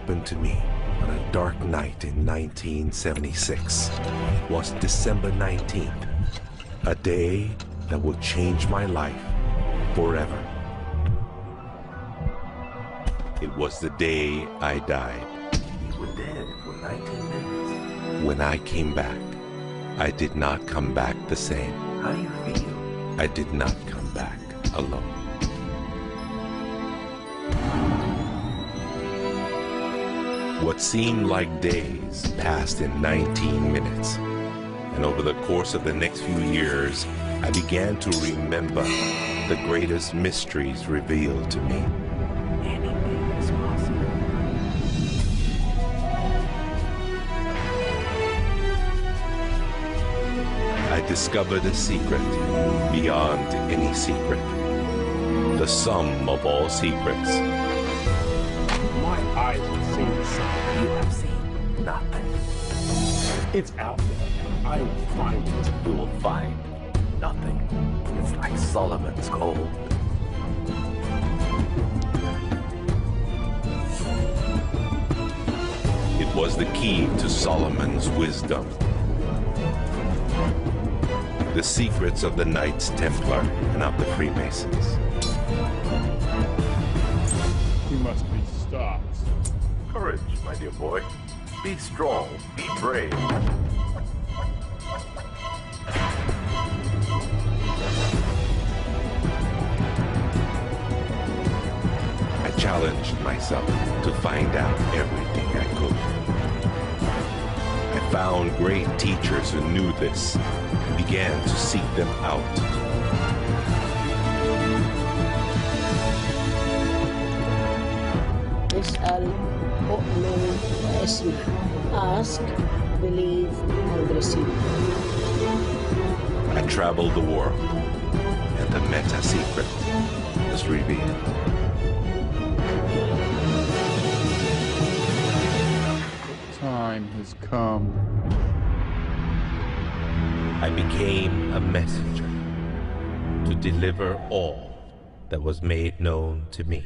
happened to me on a dark night in 1976 was December 19th, a day that would change my life forever. It was the day I died. You were dead for 19 minutes. When I came back, I did not come back the same. How do you feel? I did not come back alone. What seemed like days passed in 19 minutes. And over the course of the next few years, I began to remember the greatest mysteries revealed to me. Anything is possible. I discovered a secret beyond any secret. The sum of all secrets. My eyes have seen the sun. You have seen nothing. It's out there. I will find it. You will find nothing. It's like Solomon's gold. It was the key to Solomon's wisdom. The secrets of the Knights Templar and of the Freemasons. We must be stopped. Courage, my dear boy. Be strong, be brave. I challenged myself to find out everything I could. I found great teachers who knew this and began to seek them out. اسأل أؤمن واسمع. Ask, believe, and receive. I traveled the world, and the meta secret was revealed. Time has come. I became a messenger to deliver all that was made known to me.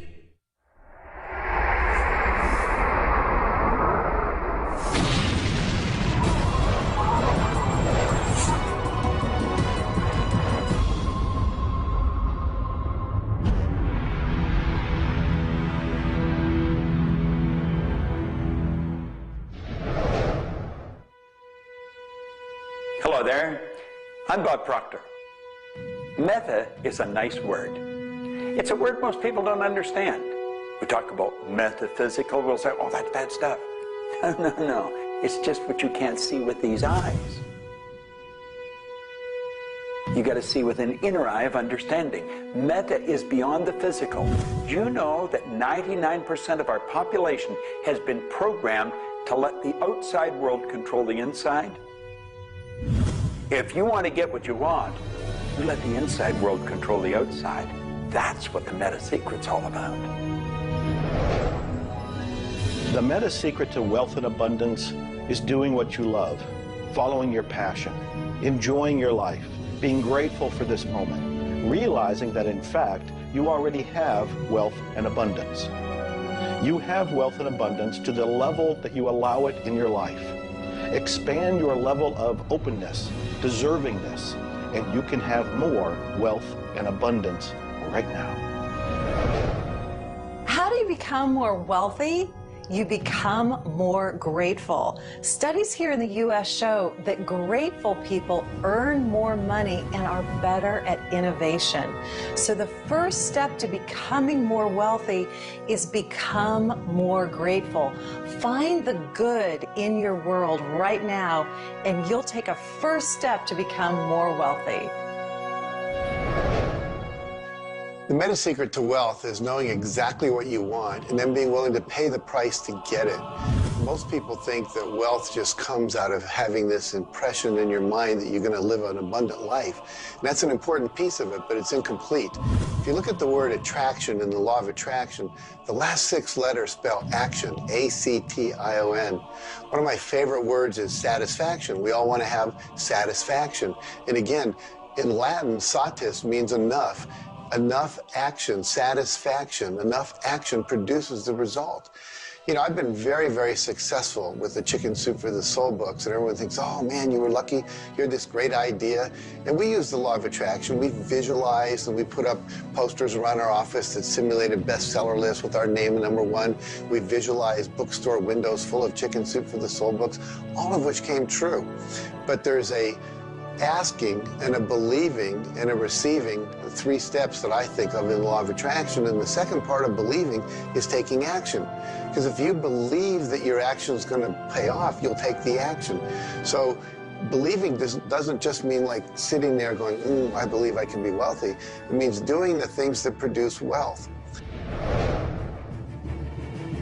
Hello there, I'm Bob Proctor. Meta is a nice word. It's a word most people don't understand. We talk about metaphysical, we'll say, oh, that's bad stuff. No, it's just what you can't see with these eyes. You got to see with an inner eye of understanding. Meta is beyond the physical. Do you know that 99% of our population has been programmed to let the outside world control the inside? If you want to get what you want, you let the inside world control the outside. That's what the meta secret's all about. The meta secret to wealth and abundance is doing what you love, following your passion, enjoying your life, being grateful for this moment, realizing that in fact you already have wealth and abundance. You have wealth and abundance to the level that you allow it in your life. Expand your level of openness, deservingness, and you can have more wealth and abundance right now. How do you become more wealthy? You become more grateful. Studies here in the U.S. show that grateful people earn more money and are better at innovation. So the first step to becoming more wealthy is become more grateful. Find the good in your world right now, and you'll take a first step to become more wealthy. The meta secret to wealth is knowing exactly what you want and then being willing to pay the price to get it. Most people think that wealth just comes out of having this impression in your mind that you're going to live an abundant life. And that's an important piece of it, but it's incomplete. If you look at the word attraction in the law of attraction, the last 6 letters spell action, A-C-T-I-O-N. One of my favorite words is satisfaction. We all want to have satisfaction. And again, in Latin, satis means enough. Enough action, satisfaction, enough action produces the result. You know, I've been very, very successful with the Chicken Soup for the Soul books, and everyone thinks, oh man, you were lucky, you had this great idea. And we use the law of attraction. We visualize, and we put up posters around our office that simulated bestseller lists with our name #1. We visualize bookstore windows full of Chicken Soup for the Soul books, all of which came true. But there's a asking and a believing and a receiving, the 3 steps that I think of in the law of attraction. And the second part of believing is taking action. Because if you believe that your action is going to pay off, you'll take the action. So believing doesn't just mean like sitting there going, I believe I can be wealthy. It means doing the things that produce wealth.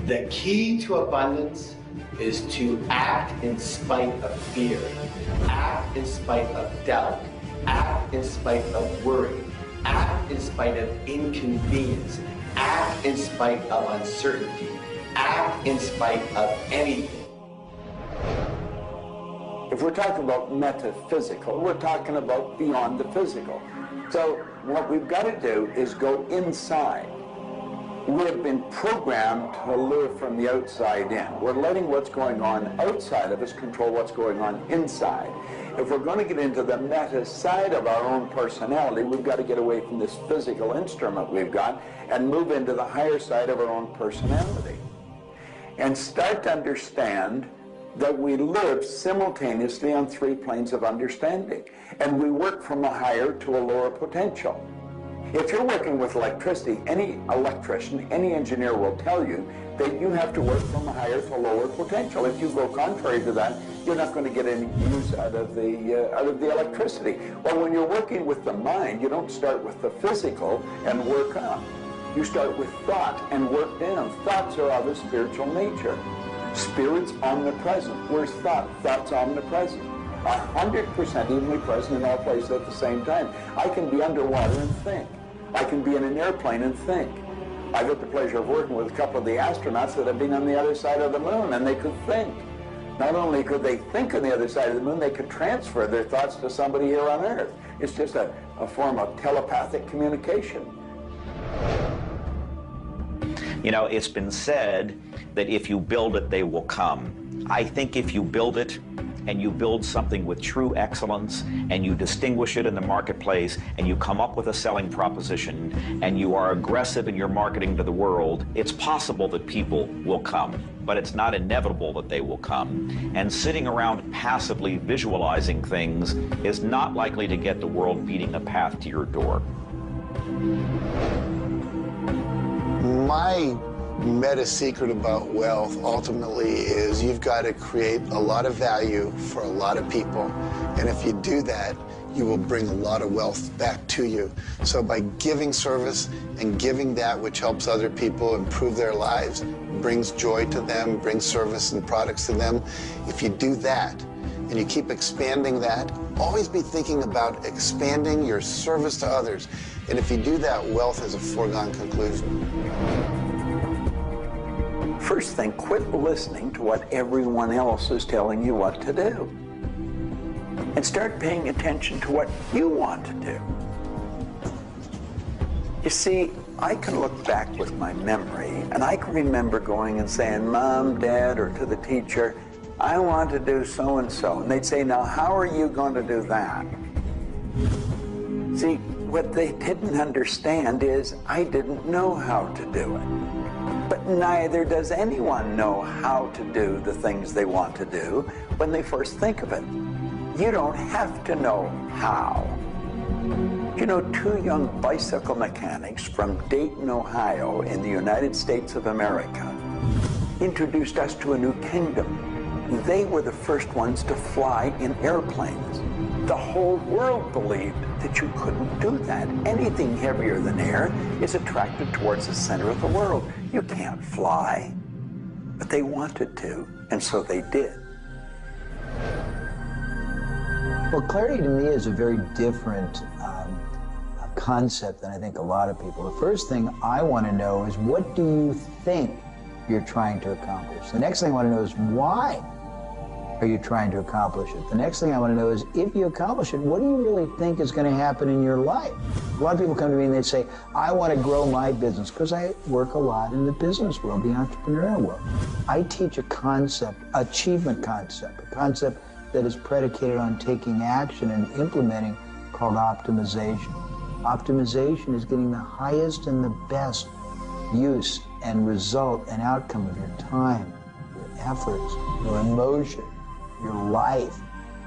The key to abundance is to act in spite of fear, act in spite of doubt, act in spite of worry, act in spite of inconvenience, act in spite of uncertainty, act in spite of anything. If we're talking about metaphysical, we're talking about beyond the physical. So what we've got to do is go inside. We have been programmed to live from the outside in. We're letting what's going on outside of us control what's going on inside. If we're going to get into the meta side of our own personality, we've got to get away from this physical instrument we've got and move into the higher side of our own personality. And start to understand that we live simultaneously on 3 planes of understanding. And we work from a higher to a lower potential. If you're working with electricity, any electrician, any engineer will tell you that you have to work from a higher to lower potential. If you go contrary to that, you're not going to get any use out of the electricity. Well, when you're working with the mind, you don't start with the physical and work up. You start with thought and work down. Thoughts are of a spiritual nature. Spirit's omnipresent. Where's thought? Thought's omnipresent. 100% evenly present in all places at the same time. I can be underwater and think. I can be in an airplane and think. I've had the pleasure of working with a couple of the astronauts that have been on the other side of the moon, and they could think. Not only could they think on the other side of the moon, they could transfer their thoughts to somebody here on Earth. It's just a form of telepathic communication. You know, it's been said that if you build it, they will come. I think if you build it, and you build something with true excellence, and you distinguish it in the marketplace, and you come up with a selling proposition, and you are aggressive in your marketing to the world, it's possible that people will come. But it's not inevitable that they will come. And sitting around passively visualizing things is not likely to get the world beating a path to your door. My meta secret about wealth ultimately is you've got to create a lot of value for a lot of people. And if you do that, you will bring a lot of wealth back to you. So by giving service and giving that which helps other people improve their lives, brings joy to them, brings service and products to them, if you do that and you keep expanding that, always be thinking about expanding your service to others. And if you do that, wealth is a foregone conclusion. First thing, quit listening to what everyone else is telling you what to do. And start paying attention to what you want to do. You see, I can look back with my memory, and I can remember going and saying, Mom, Dad, or to the teacher, I want to do so-and-so. And they'd say, now, how are you going to do that? See, what they didn't understand is I didn't know how to do it. But neither does anyone know how to do the things they want to do when they first think of it. You don't have to know how. You know, 2 young bicycle mechanics from Dayton, Ohio, in the United States of America, introduced us to a new kingdom. They were the first ones to fly in airplanes. The whole world believed that you couldn't do that. Anything heavier than air is attracted towards the center of the world. You can't fly. But they wanted to, and so they did. Well, clarity to me is a very different concept than I think a lot of people. The first thing I want to know is, what do you think you're trying to accomplish? The next thing I want to know is, why are you trying to accomplish it? The next thing I want to know is, if you accomplish it, what do you really think is going to happen in your life? A lot of people come to me and they say, I want to grow my business, because I work a lot in the business world, the entrepreneurial world. I teach a concept, achievement concept, a concept that is predicated on taking action and implementing, called optimization. Optimization is getting the highest and the best use and result and outcome of your time, your efforts, your emotion, your life,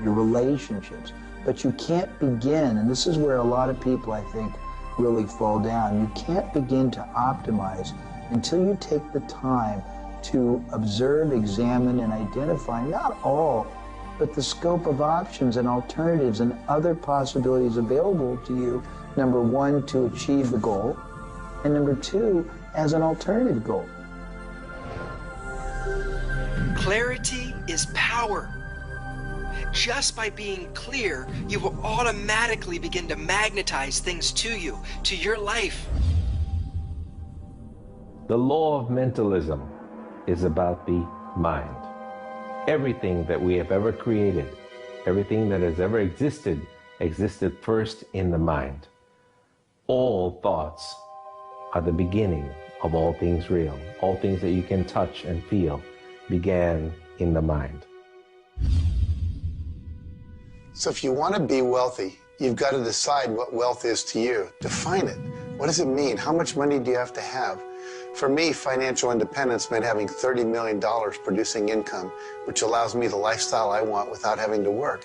your relationships. But you can't begin, and this is where a lot of people, I think, really fall down. You can't begin to optimize until you take the time to observe, examine, and identify not all, but the scope of options and alternatives and other possibilities available to you, number one, to achieve the goal, and number two, as an alternative goal. Clarity is power. Just by being clear, you will automatically begin to magnetize things to you, to your life. The law of mentalism is about the mind. Everything that we have ever created, everything that has ever existed, existed first in the mind. All thoughts are the beginning of all things real. All things that you can touch and feel began in the mind. So if you want to be wealthy, you've got to decide what wealth is to you. Define it. What does it mean? How much money do you have to have? For me, financial independence meant having $30 million producing income, which allows me the lifestyle I want without having to work.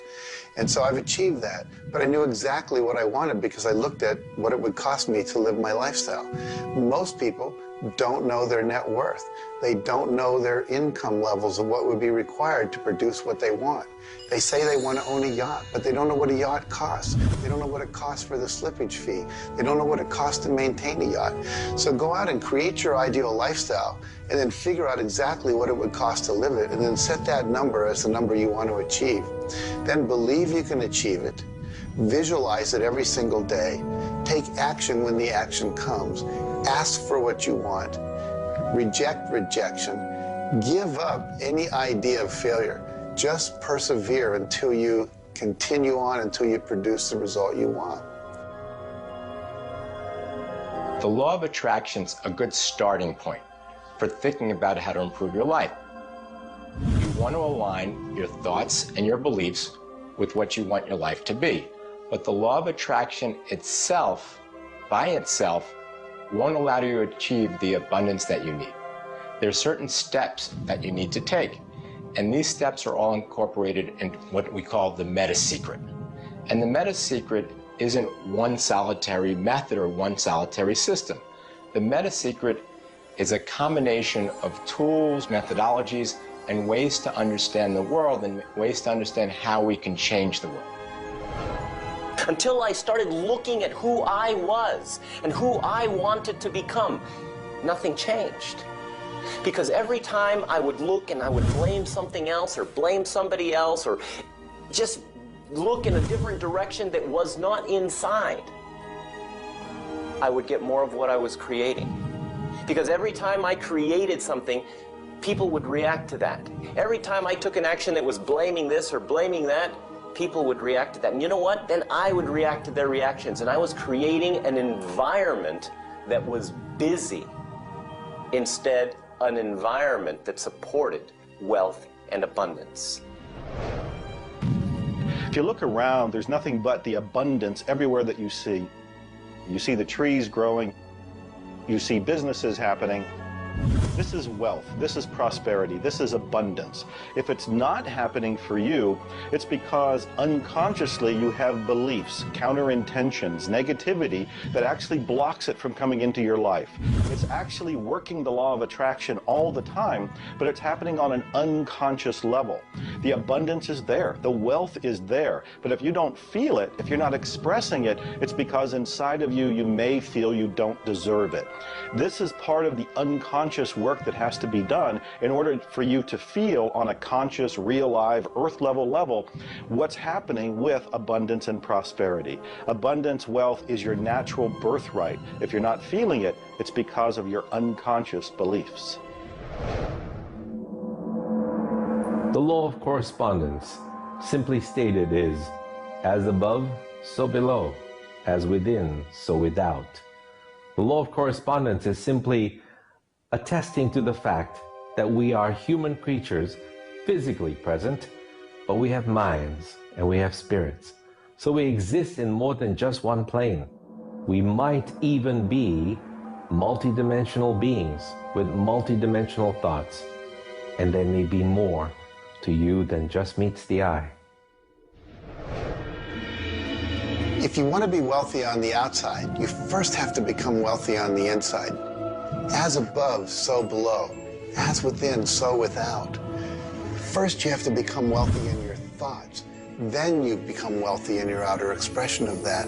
And so I've achieved that. But I knew exactly what I wanted because I looked at what it would cost me to live my lifestyle. Most people don't know their net worth. They don't know their income levels of what would be required to produce what they want. They say they want to own a yacht, but they don't know what a yacht costs. They don't know what it costs for the slippage fee. They don't know what it costs to maintain a yacht. So go out and create your ideal lifestyle and then figure out exactly what it would cost to live it, and then set that number as the number you want to achieve. Then believe you can achieve it. Visualize it every single day. Take action when the action comes. Ask for what you want. Reject rejection. Give up any idea of failure. Just persevere until you continue on, until you produce the result you want. The law of attraction's a good starting point for thinking about how to improve your life. You want to align your thoughts and your beliefs with what you want your life to be. But the law of attraction itself, by itself, won't allow you to achieve the abundance that you need. There are certain steps that you need to take. And these steps are all incorporated in what we call the meta secret. And the meta secret isn't one solitary method or one solitary system. The meta secret is a combination of tools, methodologies, and ways to understand the world and ways to understand how we can change the world. Until I started looking at who I was and who I wanted to become, nothing changed. Because every time I would look and I would blame something else or blame somebody else or just look in a different direction that was not inside, I would get more of what I was creating. Because every time I created something, people would react to that. Every time I took an action that was blaming this or blaming that, people would react to that. And you know what? Then I would react to their reactions. And I was creating an environment that was busy. Instead, an environment that supported wealth and abundance. If you look around, there's nothing but the abundance everywhere that you see. You see the trees growing. You see businesses happening. This is wealth, this is prosperity, this is abundance. If it's not happening for you, it's because unconsciously you have beliefs, counter-intentions, negativity that actually blocks it from coming into your life. It's actually working the law of attraction all the time, but it's happening on an unconscious level. The abundance is there, the wealth is there, but if you don't feel it, if you're not expressing it, it's because inside of you, you may feel you don't deserve it. This is part of the unconscious work that has to be done in order for you to feel on a conscious, real, live, earth level what's happening with abundance and prosperity. Abundance, wealth is your natural birthright. If you're not feeling it, it's because of your unconscious beliefs. The law of correspondence, simply stated, is as above, so below, as within, so without. The law of correspondence is simply attesting to the fact that we are human creatures physically present, but we have minds and we have spirits. So we exist in more than just one plane. We might even be multidimensional beings with multidimensional thoughts, and there may be more to you than just meets the eye. If you want to be wealthy on the outside, you first have to become wealthy on the inside. As above, so below. As within, so without. First, you have to become wealthy in your thoughts. Then you become wealthy in your outer expression of that.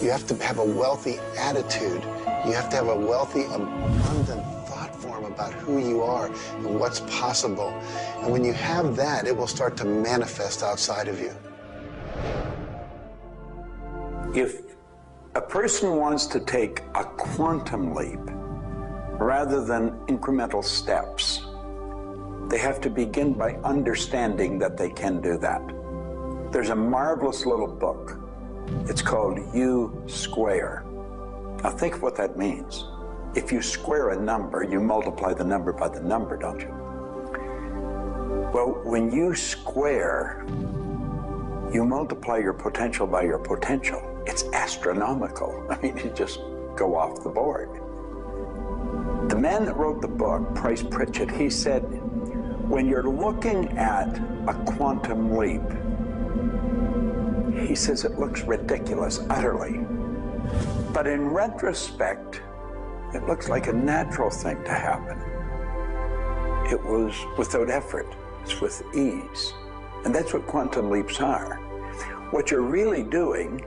You have to have a wealthy attitude. You have to have a wealthy, abundant thought form about who you are and what's possible. And when you have that, it will start to manifest outside of you. If a person wants to take a quantum leap rather than incremental steps, they have to begin by understanding that they can do that. There's a marvelous little book. It's called U Square. Now think of what that means. If you square a number, you multiply the number by the number, don't you? Well, when you square, you multiply your potential by your potential. It's astronomical. I mean, you just go off the board. The man that wrote the book, Price Pritchett, he said, when you're looking at a quantum leap, he says it looks ridiculous, utterly. But in retrospect, it looks like a natural thing to happen. It was without effort. It's with ease. And that's what quantum leaps are. What you're really doing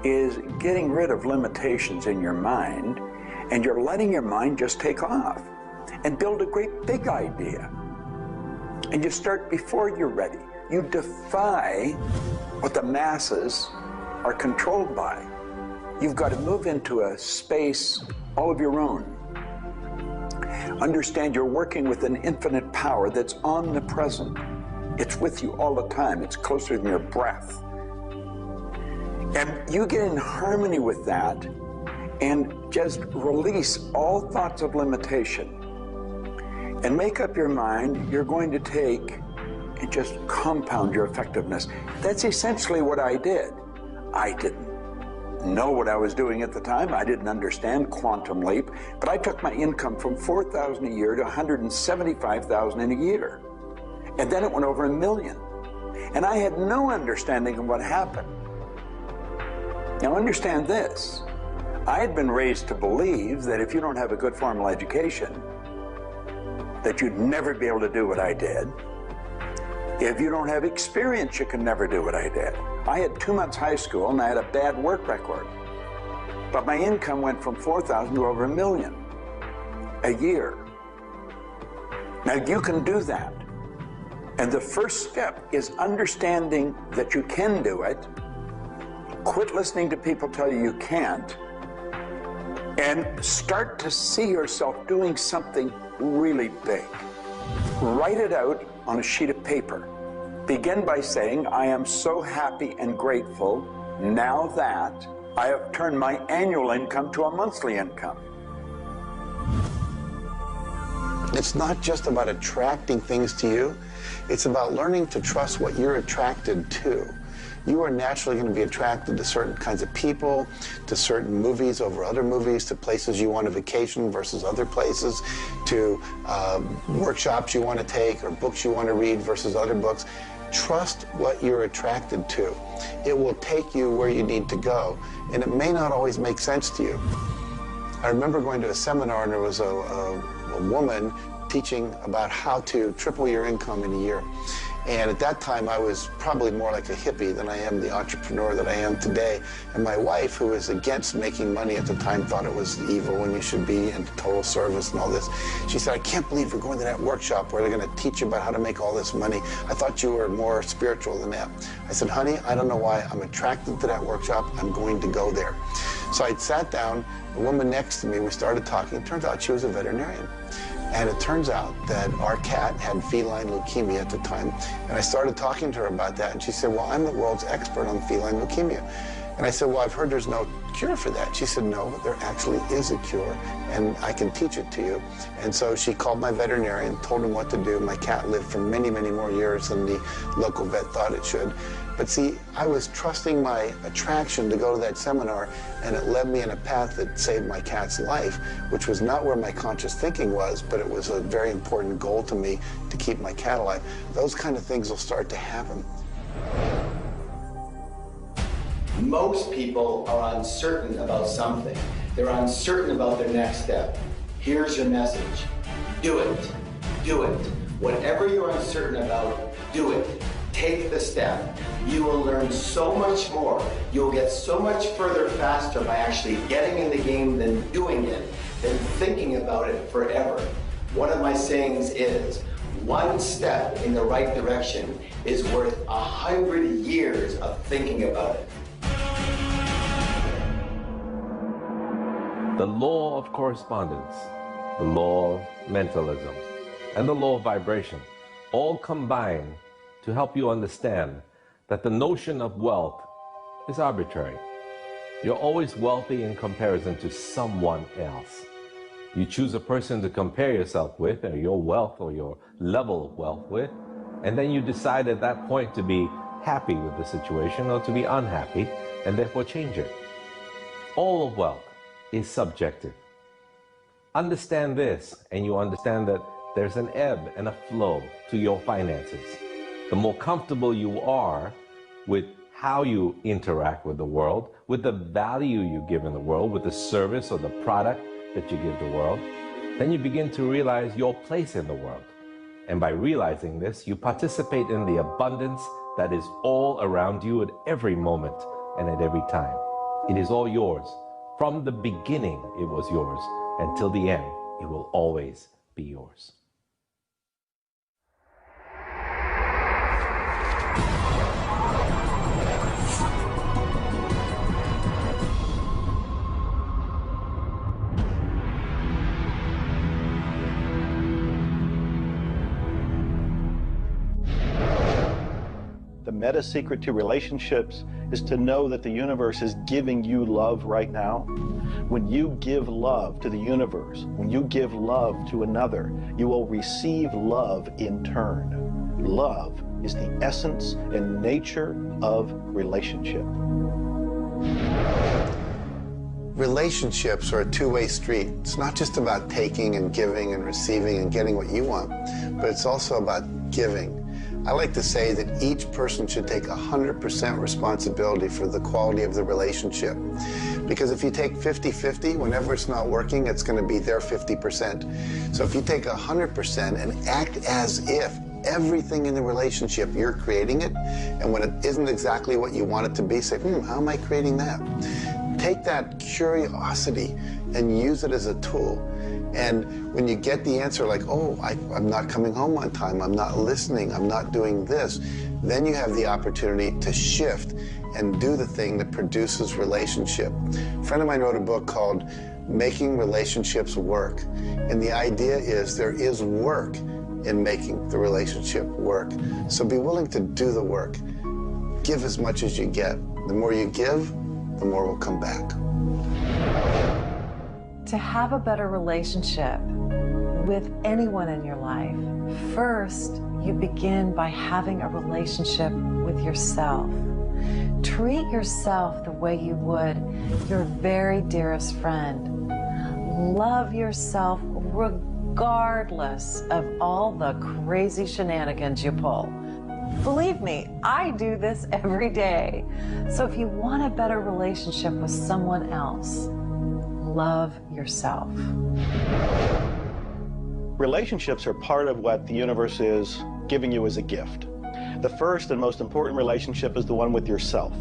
is getting rid of limitations in your mind, and you're letting your mind just take off and build a great big idea. And you start before you're ready. You defy what the masses are controlled by. You've got to move into a space all of your own. Understand you're working with an infinite power that's omnipresent. It's with you all the time. It's closer than your breath. And you get in harmony with that and just release all thoughts of limitation and make up your mind you're going to take and just compound your effectiveness. That's essentially what I did. I didn't know what I was doing at the time. I didn't understand quantum leap, but I took my income from $4,000 a year to $175,000 in a year. And then it went over $1 million. And I had no understanding of what happened. Now understand this. I had been raised to believe that if you don't have a good formal education, that you'd never be able to do what I did. If you don't have experience, you can never do what I did. I had 2 months high school and I had a bad work record. But my income went from $4,000 to over $1 million a year. Now you can do that. And the first step is understanding that you can do it. Quit listening to people tell you you can't. And start to see yourself doing something really big. Write it out on a sheet of paper. Begin by saying, I am so happy and grateful now that I have turned my annual income to a monthly income. It's not just about attracting things to you. It's about learning to trust what you're attracted to. You are naturally going to be attracted to certain kinds of people, to certain movies over other movies, to places you want to vacation versus other places, to workshops you want to take or books you want to read versus other books. Trust what you're attracted to. It will take you where you need to go, and it may not always make sense to you. I remember going to a seminar, and there was a woman teaching about how to triple your income in a year. And at that time, I was probably more like a hippie than I am the entrepreneur that I am today. And my wife, who was against making money at the time, thought it was evil when you should be in total service and all this. She said, I can't believe you're going to that workshop where they're going to teach you about how to make all this money. I thought you were more spiritual than that. I said, honey, I don't know why. I'm attracted to that workshop. I'm going to go there. So I sat down. The woman next to me, we started talking. It turns out she was a veterinarian. And it turns out that our cat had feline leukemia at the time. And I started talking to her about that. And she said, well, I'm the world's expert on feline leukemia. And I said, well, I've heard there's no cure for that. She said, no, there actually is a cure, and I can teach it to you. And so she called my veterinarian, told him what to do. My cat lived for many, many more years than the local vet thought it should. But see, I was trusting my attraction to go to that seminar, and it led me in a path that saved my cat's life, which was not where my conscious thinking was, but it was a very important goal to me to keep my cat alive. Those kind of things will start to happen. Most people are uncertain about something. They're uncertain about their next step. Here's your message. Do it. Do it. Whatever you're uncertain about, do it. Take the step. You will learn so much more. You'll get so much further faster by actually getting in the game than doing it, than thinking about it forever. One of my sayings is, one step in the right direction is worth 100 years of thinking about it. The law of correspondence, the law of mentalism, and the law of vibration all combine to help you understand that the notion of wealth is arbitrary. You're always wealthy in comparison to someone else. You choose a person to compare yourself with, or your wealth or your level of wealth with, and then you decide at that point to be happy with the situation or to be unhappy, and therefore change it. All of wealth is subjective. Understand this, and you understand that there's an ebb and a flow to your finances. The more comfortable you are with how you interact with the world, with the value you give in the world, with the service or the product that you give the world, then you begin to realize your place in the world. And by realizing this, you participate in the abundance that is all around you at every moment and at every time. It is all yours. From the beginning, it was yours. Until the end, it will always be yours. The meta secret to relationships is to know that the universe is giving you love right now. When you give love to the universe, when you give love to another, you will receive love in turn. Love is the essence and nature of relationship. Relationships are a two-way street. It's not just about taking and giving and receiving and getting what you want, but it's also about giving. I like to say that each person should take 100% responsibility for the quality of the relationship. Because if you take 50-50, whenever it's not working, it's going to be their 50%. So if you take 100% and act as if everything in the relationship, you're creating it, and when it isn't exactly what you want it to be, say, how am I creating that? Take that curiosity and use it as a tool. And when you get the answer like, oh, I'm not coming home on time, I'm not listening, I'm not doing this, then you have the opportunity to shift and do the thing that produces relationship. A friend of mine wrote a book called Making Relationships Work. And the idea is there is work in making the relationship work. So be willing to do the work. Give as much as you get. The more you give, the more will come back. To have a better relationship with anyone in your life, first you begin by having a relationship with yourself. Treat yourself the way you would your very dearest friend. Love yourself regardless of all the crazy shenanigans you pull. Believe me, I do this every day. So if you want a better relationship with someone else, love yourself. Relationships are part of what the universe is giving you as a gift. The first and most important relationship is the one with yourself.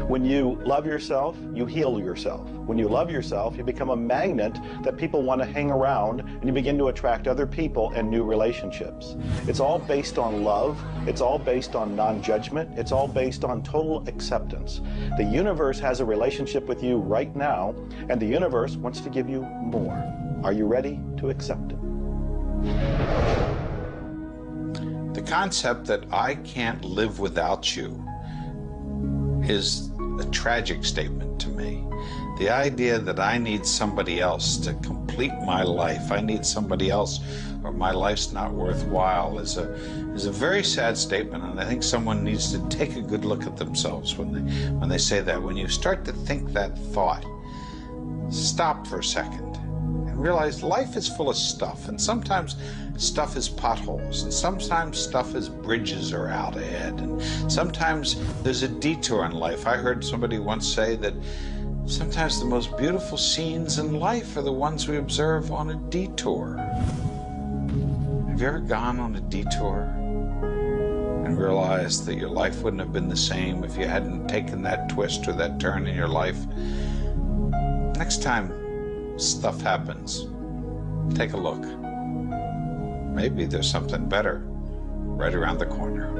When you love yourself, you heal yourself. When you love yourself, you become a magnet that people want to hang around, and you begin to attract other people and new relationships. It's all based on love. It's all based on non-judgment. It's all based on total acceptance. The universe has a relationship with you right now, and the universe wants to give you more. Are you ready to accept it? The concept that I can't live without you is a tragic statement to me. The idea that I need somebody else to complete my life, I need somebody else or my life's not worthwhile is a very sad statement, and I think someone needs to take a good look at themselves when they say that. When you start to think that thought, stop for a second and realize life is full of stuff, and sometimes stuff is potholes, and sometimes stuff is bridges are out ahead, and sometimes there's a detour in life. I heard somebody once say that sometimes the most beautiful scenes in life are the ones we observe on a detour. Have you ever gone on a detour and realized that your life wouldn't have been the same if you hadn't taken that twist or that turn in your life? Next time stuff happens, take a look. Maybe there's something better right around the corner.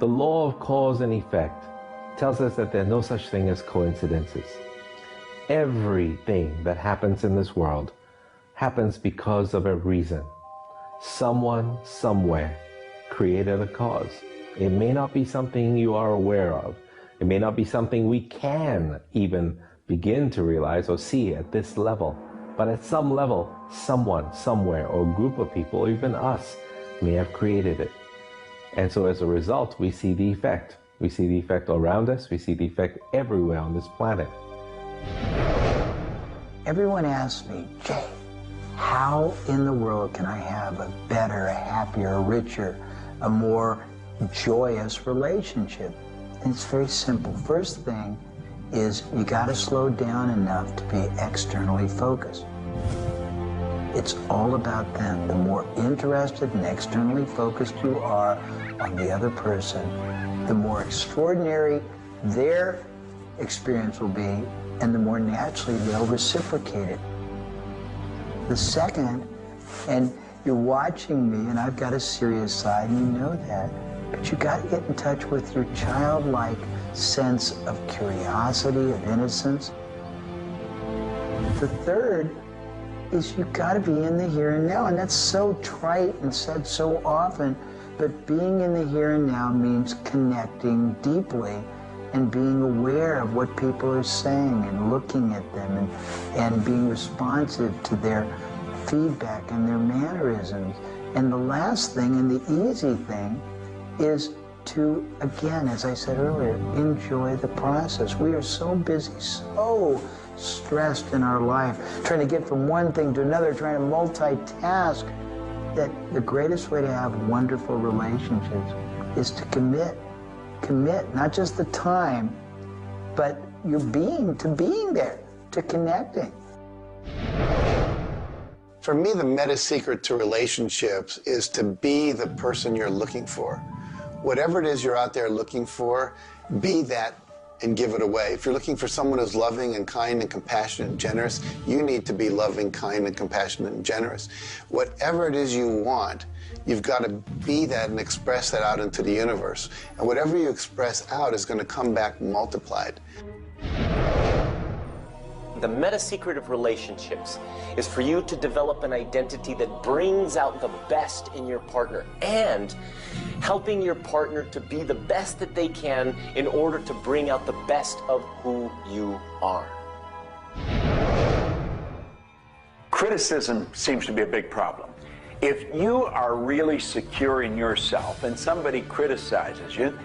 The law of cause and effect tells us that there's no such thing as coincidences. Everything that happens in this world happens because of a reason. Someone, somewhere, created a cause. It may not be something you are aware of. It may not be something we can even begin to realize or see at this level. But at some level, someone, somewhere, or a group of people, or even us, may have created it. And so as a result, we see the effect. We see the effect around us. We see the effect everywhere on this planet. Everyone asks me, Jay, how in the world can I have a better, a happier, a richer, a more joyous relationship? And it's very simple. First thing is you got to slow down enough to be externally focused. It's all about them. The more interested and externally focused you are on the other person, the more extraordinary their experience will be, and the more naturally they'll reciprocate it. The second, and you're watching me, and I've got a serious side, and you know that, but you got to get in touch with your childlike sense of curiosity, of innocence. The third is you got to be in the here and now, and that's so trite and said so often, but being in the here and now means connecting deeply and being aware of what people are saying and looking at them and being responsive to their feedback and their mannerisms. And the last thing, and the easy thing, is to, again, as I said earlier, enjoy the process. We are so busy, so stressed in our life, trying to get from one thing to another, trying to multitask, that the greatest way to have wonderful relationships is to commit. Commit, not just the time, but your being, to being there, to connecting. For me, the meta secret to relationships is to be the person you're looking for. Whatever it is you're out there looking for, be that and give it away. If you're looking for someone who's loving and kind and compassionate and generous, you need to be loving, kind, and compassionate and generous. Whatever it is you want, you've got to be that and express that out into the universe. And whatever you express out is going to come back multiplied. The meta secret of relationships is for you to develop an identity that brings out the best in your partner and helping your partner to be the best that they can in order to bring out the best of who you are. Criticism seems to be a big problem. If you are really secure in yourself and somebody criticizes you,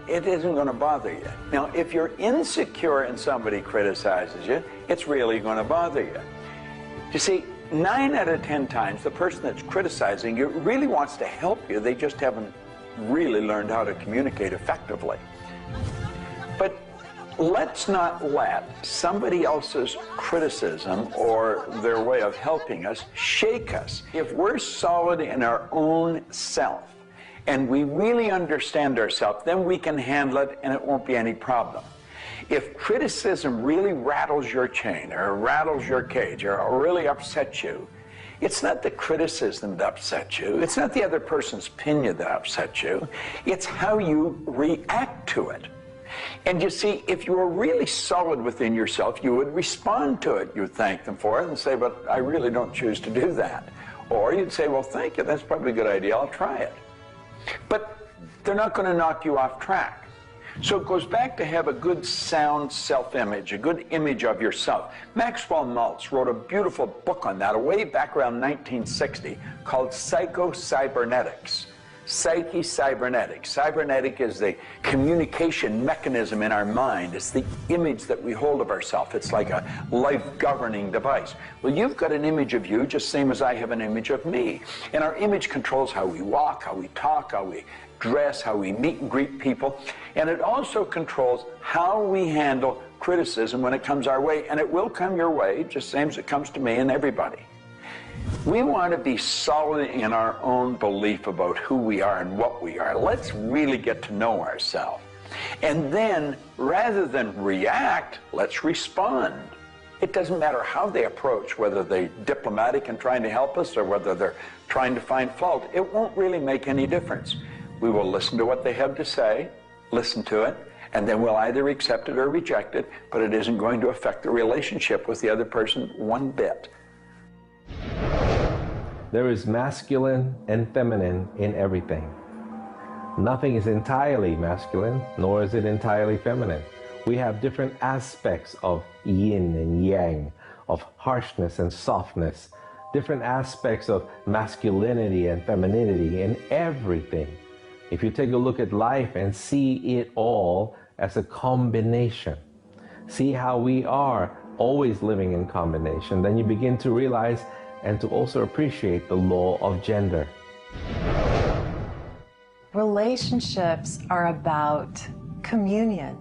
it isn't going to bother you. Now, if you're insecure and somebody criticizes you, it's really going to bother you. You see, 9 out of 10 times, the person that's criticizing you really wants to help you. They just haven't really learned how to communicate effectively. But let's not let somebody else's criticism or their way of helping us shake us. If we're solid in our own self, and we really understand ourselves, then we can handle it and it won't be any problem. If criticism really rattles your chain or rattles your cage or really upsets you, it's not the criticism that upsets you. It's not the other person's opinion that upsets you. It's how you react to it. And you see, if you were really solid within yourself, you would respond to it. You would thank them for it and say, but I really don't choose to do that. Or you'd say, well, thank you, that's probably a good idea, I'll try it. But they're not going to knock you off track. So it goes back to have a good, sound self-image, a good image of yourself. Maxwell Maltz wrote a beautiful book on that way back around 1960 called Psycho-Cybernetics. Psyche-Cybernetic. Cybernetic is the communication mechanism in our mind. It's the image that we hold of ourselves. It's like a life-governing device. Well, you've got an image of you just same as I have an image of me. And our image controls how we walk, how we talk, how we dress, how we meet and greet people. And it also controls how we handle criticism when it comes our way. And it will come your way, just same as it comes to me and everybody. We want to be solid in our own belief about who we are and what we are. Let's really get to know ourselves. And then, rather than react, let's respond. It doesn't matter how they approach, whether they're diplomatic and trying to help us or whether they're trying to find fault. It won't really make any difference. We will listen to what they have to say, listen to it, and then we'll either accept it or reject it, but it isn't going to affect the relationship with the other person one bit. There is masculine and feminine in everything. Nothing is entirely masculine, nor is it entirely feminine. We have different aspects of yin and yang, of harshness and softness, different aspects of masculinity and femininity in everything. If you take a look at life and see it all as a combination, see how we are always living in combination, then you begin to realize and to also appreciate the law of gender. Relationships are about communion,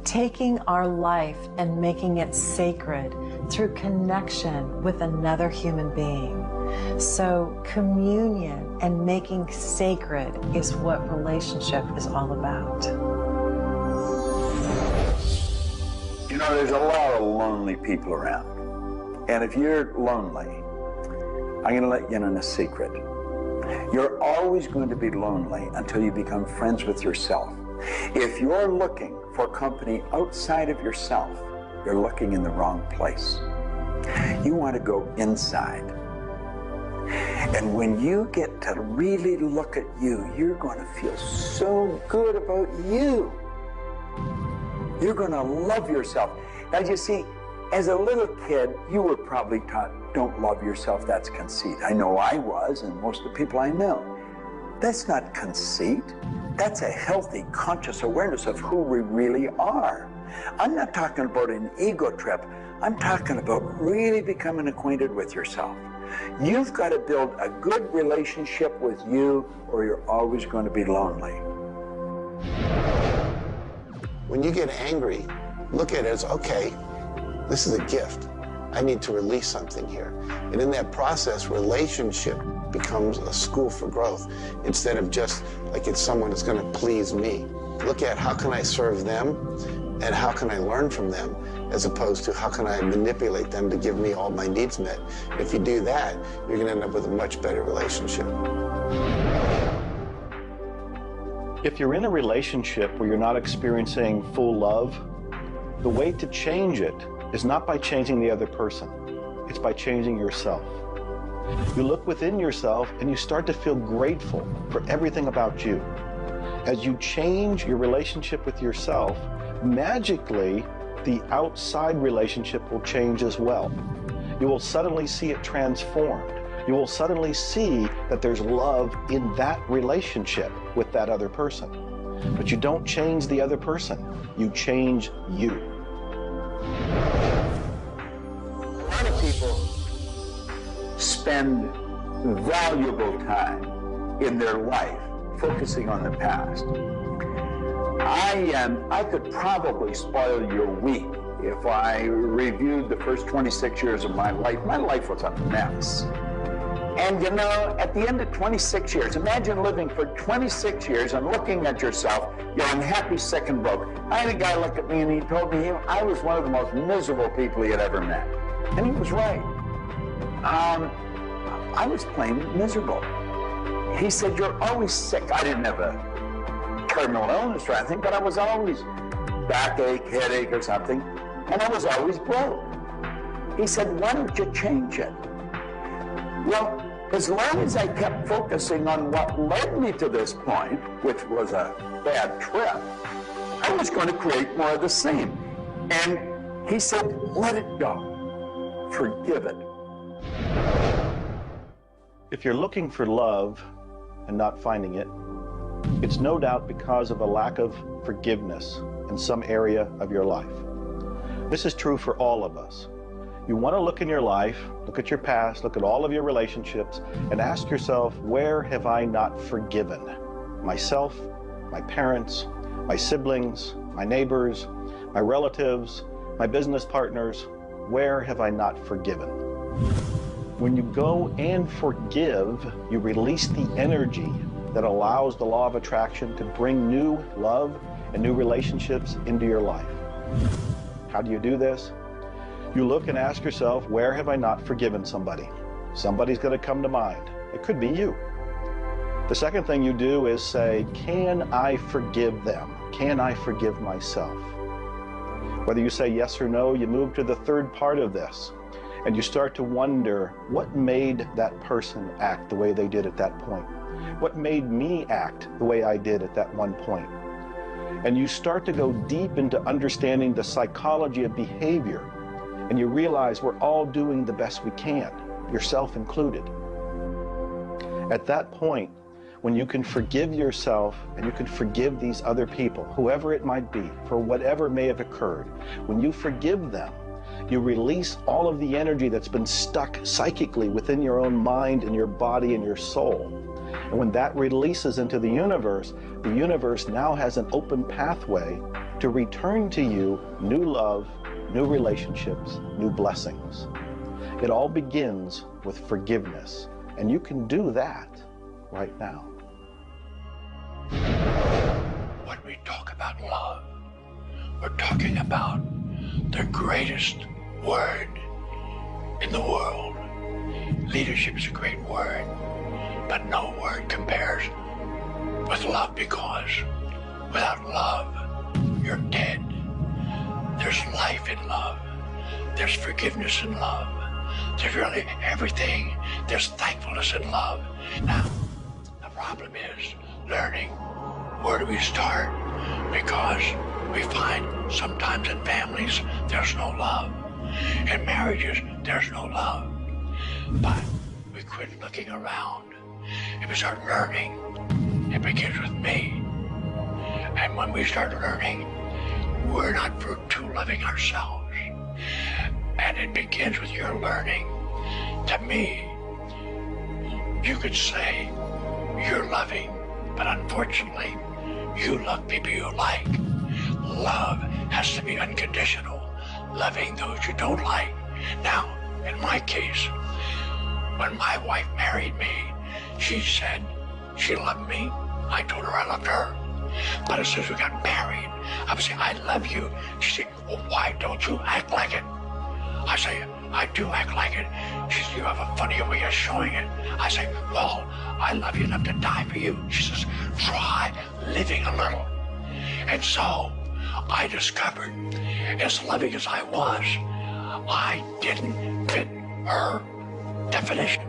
taking our life and making it sacred through connection with another human being. So communion and making sacred is what relationship is all about. You know, there's a lot of lonely people around. And if you're lonely, I'm going to let you in on a secret. You're always going to be lonely until you become friends with yourself. If you're looking for company outside of yourself, you're looking in the wrong place. You want to go inside. And when you get to really look at you, you're going to feel so good about you. You're going to love yourself. Now, you see, as a little kid, you were probably taught, don't love yourself, that's conceit. I know I was, and most of the people I know. That's not conceit. That's a healthy, conscious awareness of who we really are. I'm not talking about an ego trip. I'm talking about really becoming acquainted with yourself. You've got to build a good relationship with you, or you're always going to be lonely. When you get angry, look at it as, okay, this is a gift. I need to release something here. And in that process, relationship becomes a school for growth instead of just like it's someone that's going to please me. Look at how can I serve them and how can I learn from them, as opposed to how can I manipulate them to give me all my needs met. If you do that, you're going to end up with a much better relationship. If you're in a relationship where you're not experiencing full love, the way to change it is not by changing the other person. It's by changing yourself. You look within yourself and you start to feel grateful for everything about you. As you change your relationship with yourself, magically, the outside relationship will change as well. You will suddenly see it transformed. You will suddenly see that there's love in that relationship with that other person. But you don't change the other person. You change you. A lot of people spend valuable time in their life focusing on the past. I could probably spoil your week if I reviewed the first 26 years of my life. My life was a mess. And you know, at the end of 26 years, imagine living for 26 years and looking at yourself, you're unhappy, sick, and broke. I had a guy look at me and he told me I was one of the most miserable people he had ever met. And he was right. I was plain miserable. He said, you're always sick. I didn't have a terminal illness or anything, but I was always backache, headache or something, and I was always broke. He said, why don't you change it? Well, as long as I kept focusing on what led me to this point, which was a bad trip, I was going to create more of the same. And he said, let it go. Forgive it. If you're looking for love and not finding it, it's no doubt because of a lack of forgiveness in some area of your life. This is true for all of us. You want to look in your life, look at your past, look at all of your relationships, and ask yourself, where have I not forgiven? Myself, my parents, my siblings, my neighbors, my relatives, my business partners, where have I not forgiven? When you go and forgive, you release the energy that allows the law of attraction to bring new love and new relationships into your life. How do you do this? You look and ask yourself, where have I not forgiven somebody? Somebody's going to come to mind. It could be you. The second thing you do is say, can I forgive them? Can I forgive myself? Whether you say yes or no, you move to the third part of this, and you start to wonder, what made that person act the way they did at that point? What made me act the way I did at that one point? And you start to go deep into understanding the psychology of behavior, and you realize we're all doing the best we can, yourself included. At that point, when you can forgive yourself and you can forgive these other people, whoever it might be, for whatever may have occurred, when you forgive them, you release all of the energy that's been stuck psychically within your own mind and your body and your soul. And when that releases into the universe now has an open pathway to return to you new love, new relationships, new blessings. It all begins with forgiveness, and you can do that right now. When we talk about love, we're talking about the greatest word in the world. Leadership is a great word, but no word compares with love, because without love, you're dead. There's life in love. There's forgiveness in love. There's really everything. There's thankfulness in love. Now, the problem is learning, where do we start? Because we find sometimes in families, there's no love. In marriages, there's no love. But we quit looking around. If we start learning, it begins with me. And when we start learning, we're not too loving ourselves. And it begins with your learning. To me, you could say you're loving, but unfortunately, you love people you like. Love has to be unconditional, loving those you don't like. Now, in my case, when my wife married me, she said she loved me. I told her I loved her. But as soon as we got married, I would say, I love you. She said, well, why don't you act like it? I say, I do act like it. She says, you have a funny way of showing it. I say, well, I love you enough to die for you. She says, try living a little. And so I discovered, as loving as I was, I didn't fit her definition.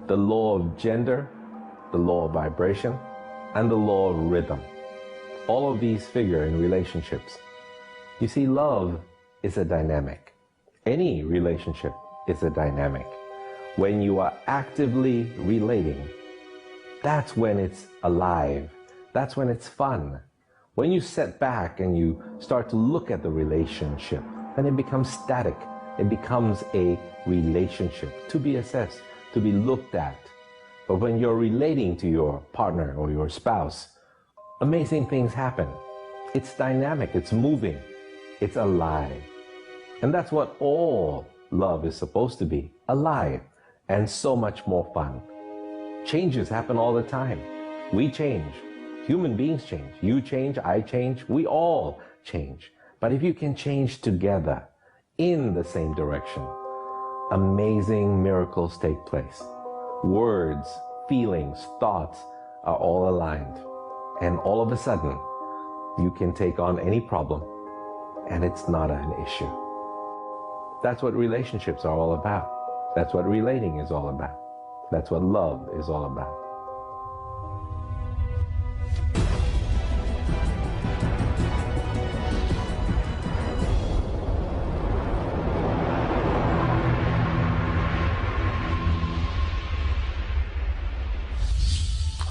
The law of gender, the law of vibration, and the law of rhythm. All of these figure in relationships. You see, love is a dynamic. Any relationship is a dynamic. When you are actively relating, that's when it's alive. That's when it's fun. When you sit back and you start to look at the relationship, then it becomes static. It becomes a relationship to be assessed, to be looked at. But when you're relating to your partner or your spouse, amazing things happen. It's dynamic, it's moving, it's alive. And that's what all love is supposed to be, alive, and so much more fun. Changes happen all the time. We change. Human beings change. You change, I change, we all change. But if you can change together in the same direction, amazing miracles take place. Words, feelings, thoughts are all aligned. And all of a sudden, you can take on any problem and it's not an issue. That's what relationships are all about. That's what relating is all about. That's what love is all about.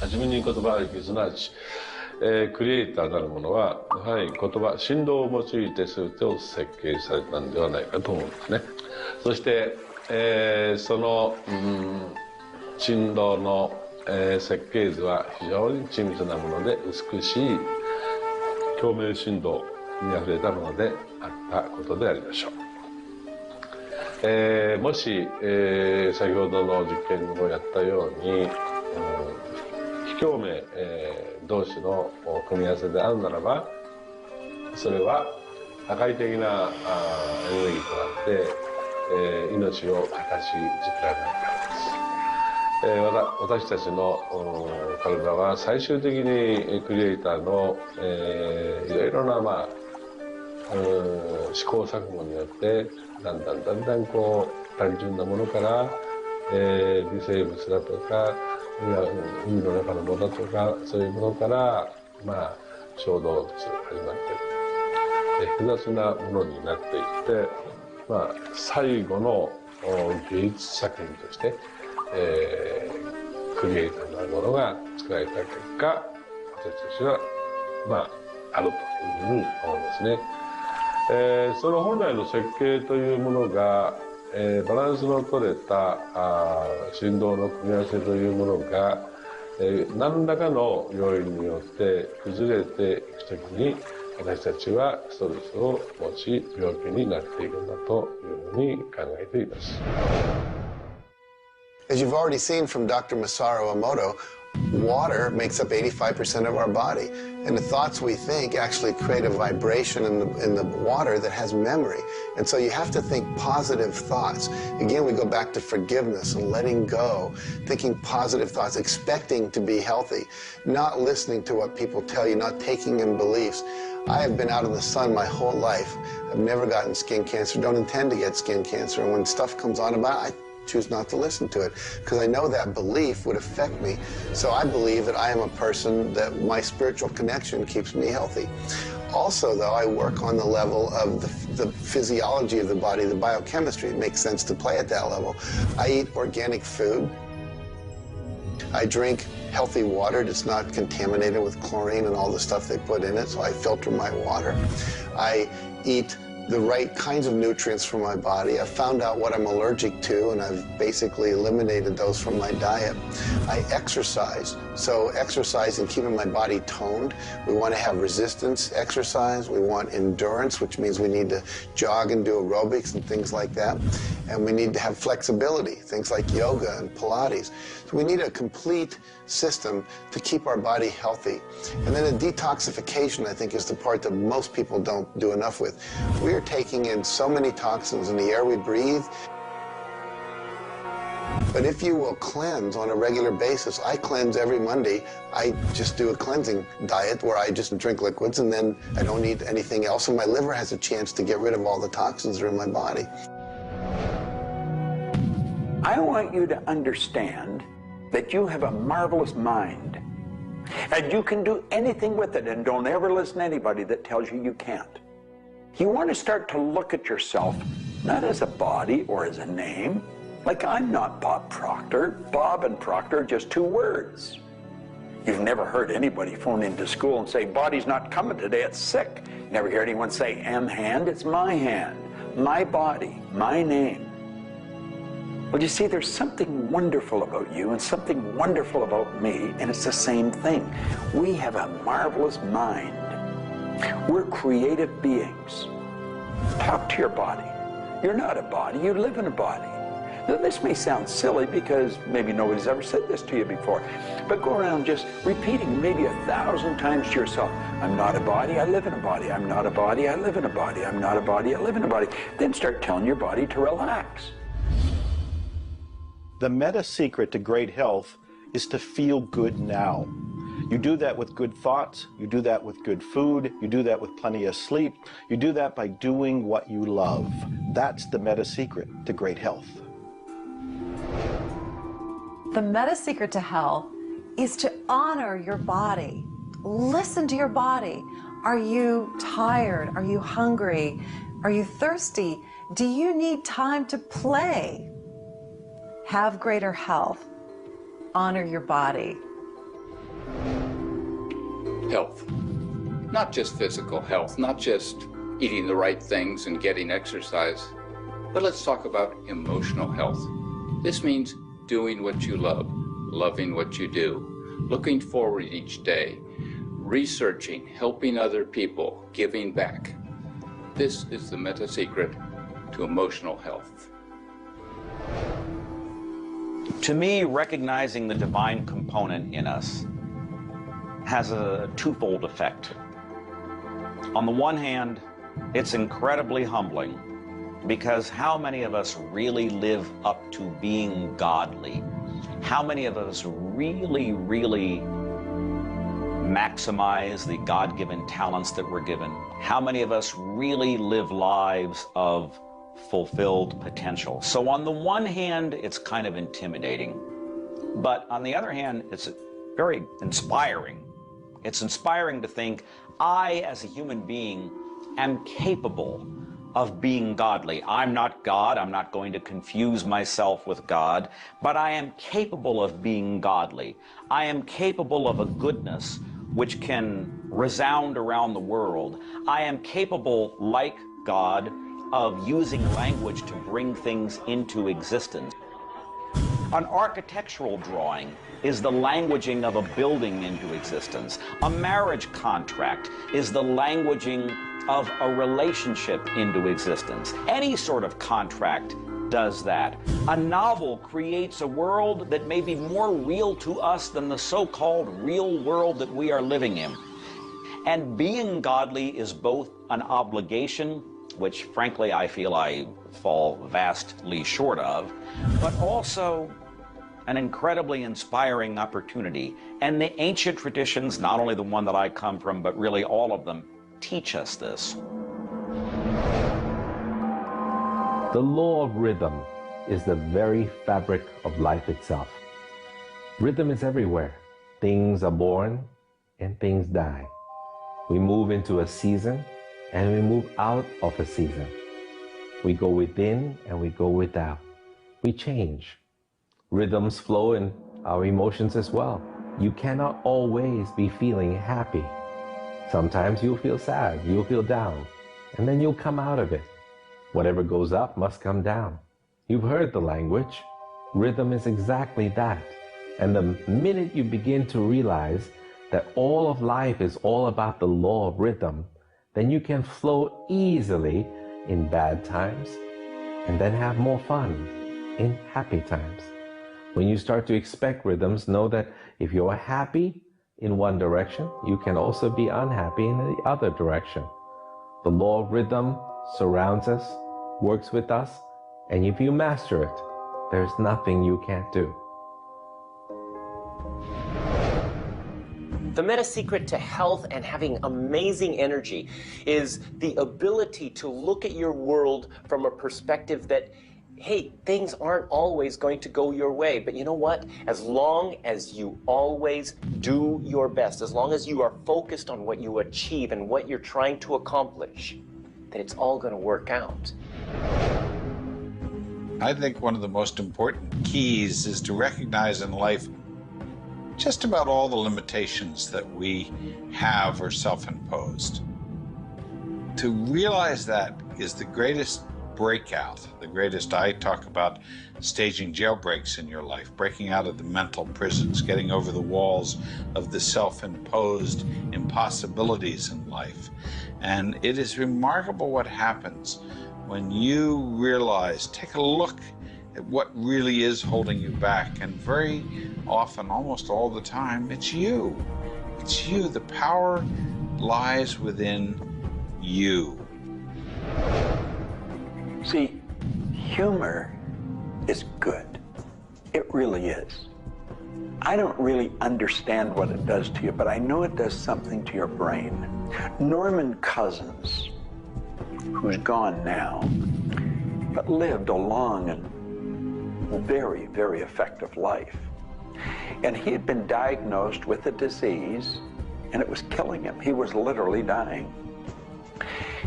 初めに言葉ありき、すなわち、クリエイターなるものはやはり言葉、振動を用いて全てを設計されたんではないかと思うんですね。そして、その、振動の、設計図は非常に緻密なもので美しい共鳴振動にあふれたものであったことでありましょう。もし、先ほどの実験にもやったように、非共鳴、同士の組み合わせであるならば、それは破壊的なエネルギーとなって、命を形作られるからです。私たちの体は最終的にクリエイターの、いろいろな、試行錯誤によってだんだんこう単純なものから、微生物だとか海の中のものとかそういうものから、小動物始まって複雑なものになっていって、最後の芸術作品として、クリエイターなるものが作られた結果、私たちはあるというふうに思うんですね。その本来の設計というものが、バランスの取れた振動の組み合わせというものが、何らかの要因によって崩れていくときに、私たちはストレスを持ち病気になっているんだというふうに考えています。As you've already seen from Dr. Masaru Emoto, water makes up 85% of our body. And the thoughts we think actually create a vibration in the water that has memory. And so you have to think positive thoughts. Again, we go back to forgiveness and letting go, thinking positive thoughts, expecting to be healthy, not listening to what people tell you, not taking in beliefs. I have been out in the sun my whole life. I've never gotten skin cancer, don't intend to get skin cancer. And when stuff comes on about it, I choose not to listen to it because I know that belief would affect me. So I believe that I am a person that my spiritual connection keeps me healthy. Also, though, I work on the level of the physiology of the body, the biochemistry. It makes sense to play at that level. I eat organic food. I drink healthy water that's not contaminated with chlorine and all the stuff they put in it, so I filter my water. I eat the right kinds of nutrients for my body. I've found out what I'm allergic to, and I've basically eliminated those from my diet. I exercise. So exercise and keeping my body toned. We want to have resistance exercise. We want endurance, which means we need to jog and do aerobics and things like that. And we need to have flexibility, things like yoga and Pilates. So we need a complete system to keep our body healthy. And then a detoxification, I think, is the part that most people don't do enough with. We are taking in so many toxins in the air we breathe. But if you will cleanse on a regular basis, I cleanse every Monday. I just do a cleansing diet where I just drink liquids and then I don't eat anything else, and my liver has a chance to get rid of all the toxins that are in my body. I want you to understand that you have a marvelous mind, and you can do anything with it, and don't ever listen to anybody that tells you you can't. You want to start to look at yourself not as a body or as a name. Like, I'm not Bob Proctor. Bob and Proctor are just two words. You've never heard anybody phone into school and say, body's not coming today, it's sick. Never hear anyone say, hand, it's my hand, my body, my name. Well, you see, there's something wonderful about you and something wonderful about me, and it's the same thing. We have a marvelous mind. We're creative beings. Talk to your body. You're not a body, you live in a body. Now, this may sound silly because maybe nobody's ever said this to you before, but go around just repeating maybe 1,000 times to yourself, I'm not a body, I live in a body. I'm not a body, I live in a body. I'm not a body, I live in a body. Then start telling your body to relax. The meta secret to great health is to feel good now. You do that with good thoughts, you do that with good food, you do that with plenty of sleep, you do that by doing what you love. That's the meta secret to great health. The meta secret to health is to honor your body. Listen to your body. Are you tired? Are you hungry? Are you thirsty? Do you need time to play? Have greater health. Honor your body. Health. Not just physical health, not just eating the right things and getting exercise, but let's talk about emotional health. This means doing what you love, loving what you do, looking forward each day, researching, helping other people, giving back. This is the meta secret to emotional health. To me, recognizing the divine component in us has a twofold effect. On the one hand, it's incredibly humbling, because how many of us really live up to being godly? How many of us really maximize the God-given talents that we're given? How many of us really live lives of fulfilled potential? So on the one hand, it's kind of intimidating, but on the other hand, it's very inspiring. It's inspiring to think, I, as a human being, am capable of being godly. I'm not God. I'm not going to confuse myself with God, but I am capable of being godly. I am capable of a goodness which can resound around the world. I am capable, like God, of using language to bring things into existence. An architectural drawing is the languaging of a building into existence. A marriage contract is the languaging of a relationship into existence. Any sort of contract does that. A novel creates a world that may be more real to us than the so-called real world that we are living in. And being godly is both an obligation, which frankly I feel I fall vastly short of, but also an incredibly inspiring opportunity. And the ancient traditions, not only the one that I come from, but really all of them, teach us this. The law of rhythm is the very fabric of life itself. Rhythm is everywhere. Things are born and things die. We move into a season and we move out of a season. We go within and we go without. We change. Rhythms flow in our emotions as well. You cannot always be feeling happy. Sometimes you'll feel sad, you'll feel down, and then you'll come out of it. Whatever goes up must come down. You've heard the language. Rhythm is exactly that. And the minute you begin to realize that all of life is all about the law of rhythm, then you can flow easily in bad times and then have more fun in happy times. When you start to expect rhythms, know that if you're happy in one direction, you can also be unhappy in the other direction. The law of rhythm surrounds us, works with us, and if you master it, there's nothing you can't do. The meta secret to health and having amazing energy is the ability to look at your world from a perspective that, hey, things aren't always going to go your way, but you know what? As long as you always do your best, as long as you are focused on what you achieve and what you're trying to accomplish, then it's all going to work out. I think one of the most important keys is to recognize in life just about all the limitations that we have are self-imposed. To realize that is the greatest breakout, the greatest. I talk about staging jailbreaks in your life, breaking out of the mental prisons, getting over the walls of the self-imposed impossibilities in life. And it is remarkable what happens when you realize, take a look at what really is holding you back. And very often, almost all the time, it's you. It's you. The power lies within you. See, humor is good. It really is. I don't really understand what it does to you, but I know it does something to your brain. Norman Cousins, who's gone now, but lived a long and very, very effective life. And he had been diagnosed with a disease, and it was killing him. He was literally dying.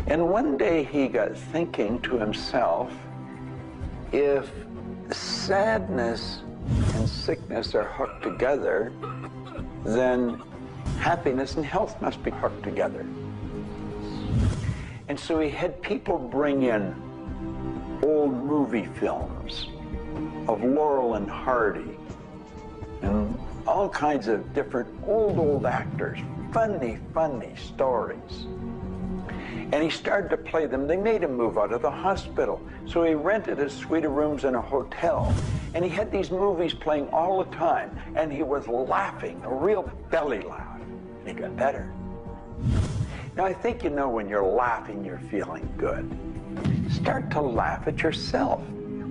And one day he got thinking to himself, if sadness and sickness are hooked together, then happiness and health must be hooked together. And so he had people bring in old movie films of Laurel and Hardy and all kinds of different old actors, funny stories. And he started to play them. They made him move out of the hospital. So he rented a suite of rooms in a hotel. And he had these movies playing all the time. And he was laughing, a real belly laugh. And he got better. Now, I think you know when you're laughing, you're feeling good. Start to laugh at yourself.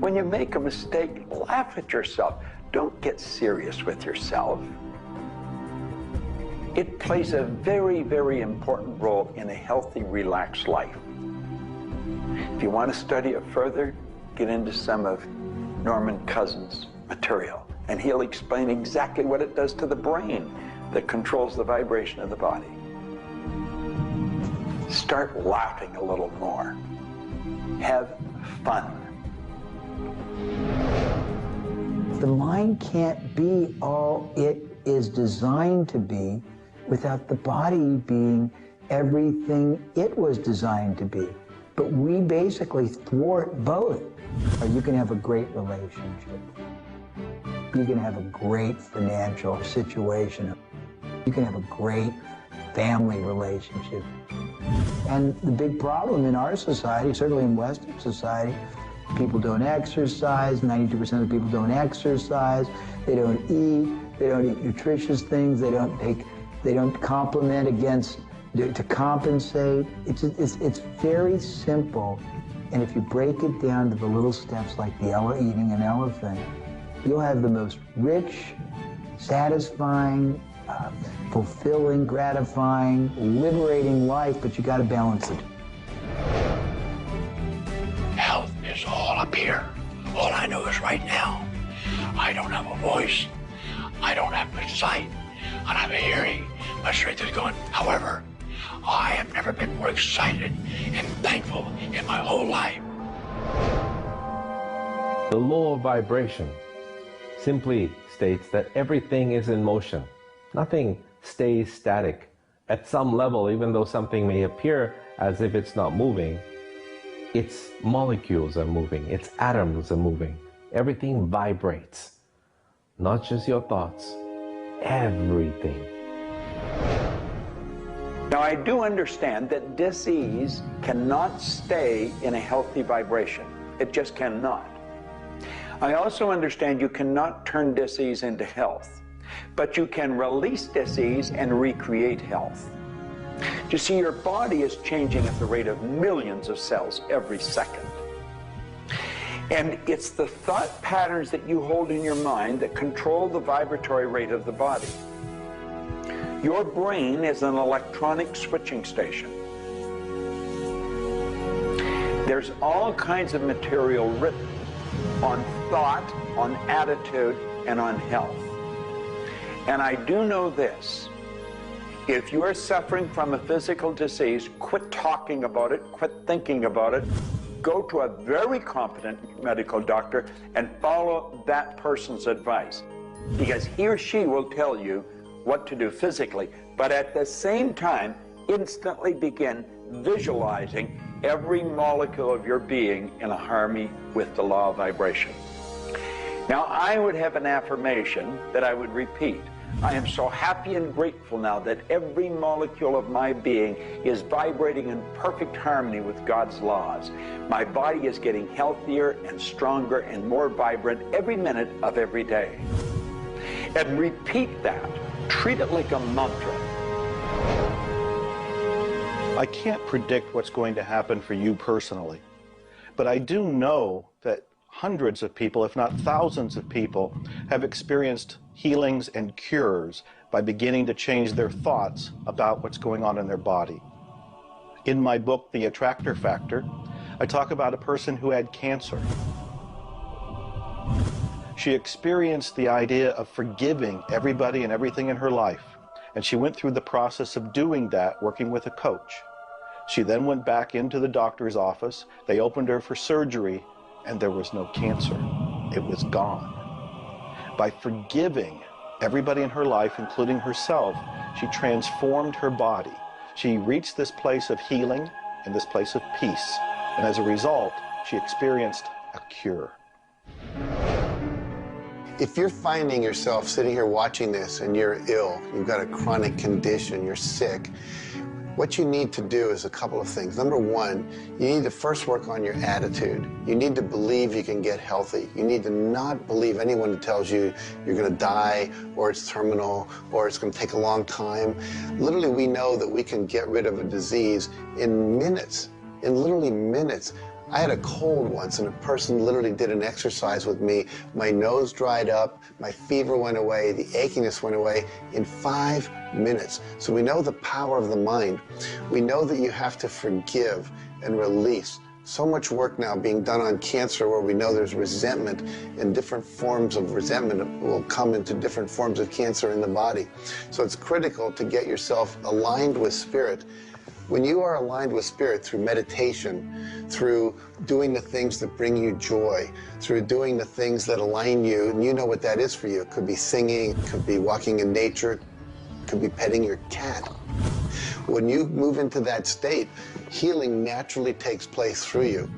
When you make a mistake, laugh at yourself. Don't get serious with yourself. It plays a very, very important role in a healthy, relaxed life. If you want to study it further, get into some of Norman Cousins' material, and he'll explain exactly what it does to the brain that controls the vibration of the body. Start laughing a little more. Have fun. The mind can't be all it is designed to be without the body being everything it was designed to be. But we basically thwart both. Or you can have a great relationship. You can have a great financial situation. You can have a great family relationship. And the big problem in our society, certainly in Western society, people don't exercise, 92% of people don't exercise, they don't eat nutritious things, they don't complement to compensate. It's very simple. And if you break it down to the little steps like eating an elephant, you'll have the most rich, satisfying, fulfilling, gratifying, liberating life, but you got to balance it. Health is all up here. All I know is right now. I don't have a voice. I don't have good sight. I don't have a hearing. My strength is gone. However, I have never been more excited and thankful in my whole life. The law of vibration simply states that everything is in motion. Nothing stays static. At some level, even though something may appear as if it's not moving, its molecules are moving, its atoms are moving. Everything vibrates. Not just your thoughts, everything. Now, I do understand that disease cannot stay in a healthy vibration. It just cannot. I also understand you cannot turn disease into health, but you can release disease and recreate health. You see, your body is changing at the rate of millions of cells every second. And it's the thought patterns that you hold in your mind that control the vibratory rate of the body. Your brain is an electronic switching station. There's all kinds of material written on thought, on attitude, and on health. And I do know this. If you are suffering from a physical disease, quit talking about it, quit thinking about it. Go to a very competent medical doctor and follow that person's advice, because he or she will tell you what to do physically, but at the same time, instantly begin visualizing every molecule of your being in a harmony with the law of vibration. Now, I would have an affirmation that I would repeat. I am so happy and grateful now that every molecule of my being is vibrating in perfect harmony with God's laws. My body is getting healthier and stronger and more vibrant every minute of every day. And repeat that. Treat it like a mantra. I can't predict what's going to happen for you personally, but I do know that hundreds of people, if not thousands of people, have experienced healings and cures by beginning to change their thoughts about what's going on in their body. In my book, The Attractor Factor, I talk about a person who had cancer. She experienced the idea of forgiving everybody and everything in her life, and she went through the process of doing that, working with a coach. She then went back into the doctor's office. They opened her for surgery, and there was no cancer. It was gone. By forgiving everybody in her life, including herself, she transformed her body. She reached this place of healing and this place of peace. And as a result, she experienced a cure. If you're finding yourself sitting here watching this and you're ill, you've got a chronic condition, you're sick, what you need to do is a couple of things. Number one, you need to first work on your attitude. You need to believe you can get healthy. You need to not believe anyone who tells you you're going to die, or it's terminal, or it's going to take a long time. Literally, we know that we can get rid of a disease in minutes, in literally minutes. I had a cold once, and a person literally did an exercise with me. My nose dried up, my fever went away, the achiness went away in 5 minutes. So we know the power of the mind. We know that you have to forgive and release. So much work now being done on cancer, where we know there's resentment, and different forms of resentment will come into different forms of cancer in the body. So it's critical to get yourself aligned with spirit. When you are aligned with spirit through meditation, through doing the things that bring you joy, through doing the things that align you, and you know what that is for you. It could be singing, it could be walking in nature, it could be petting your cat. When you move into that state, healing naturally takes place through you.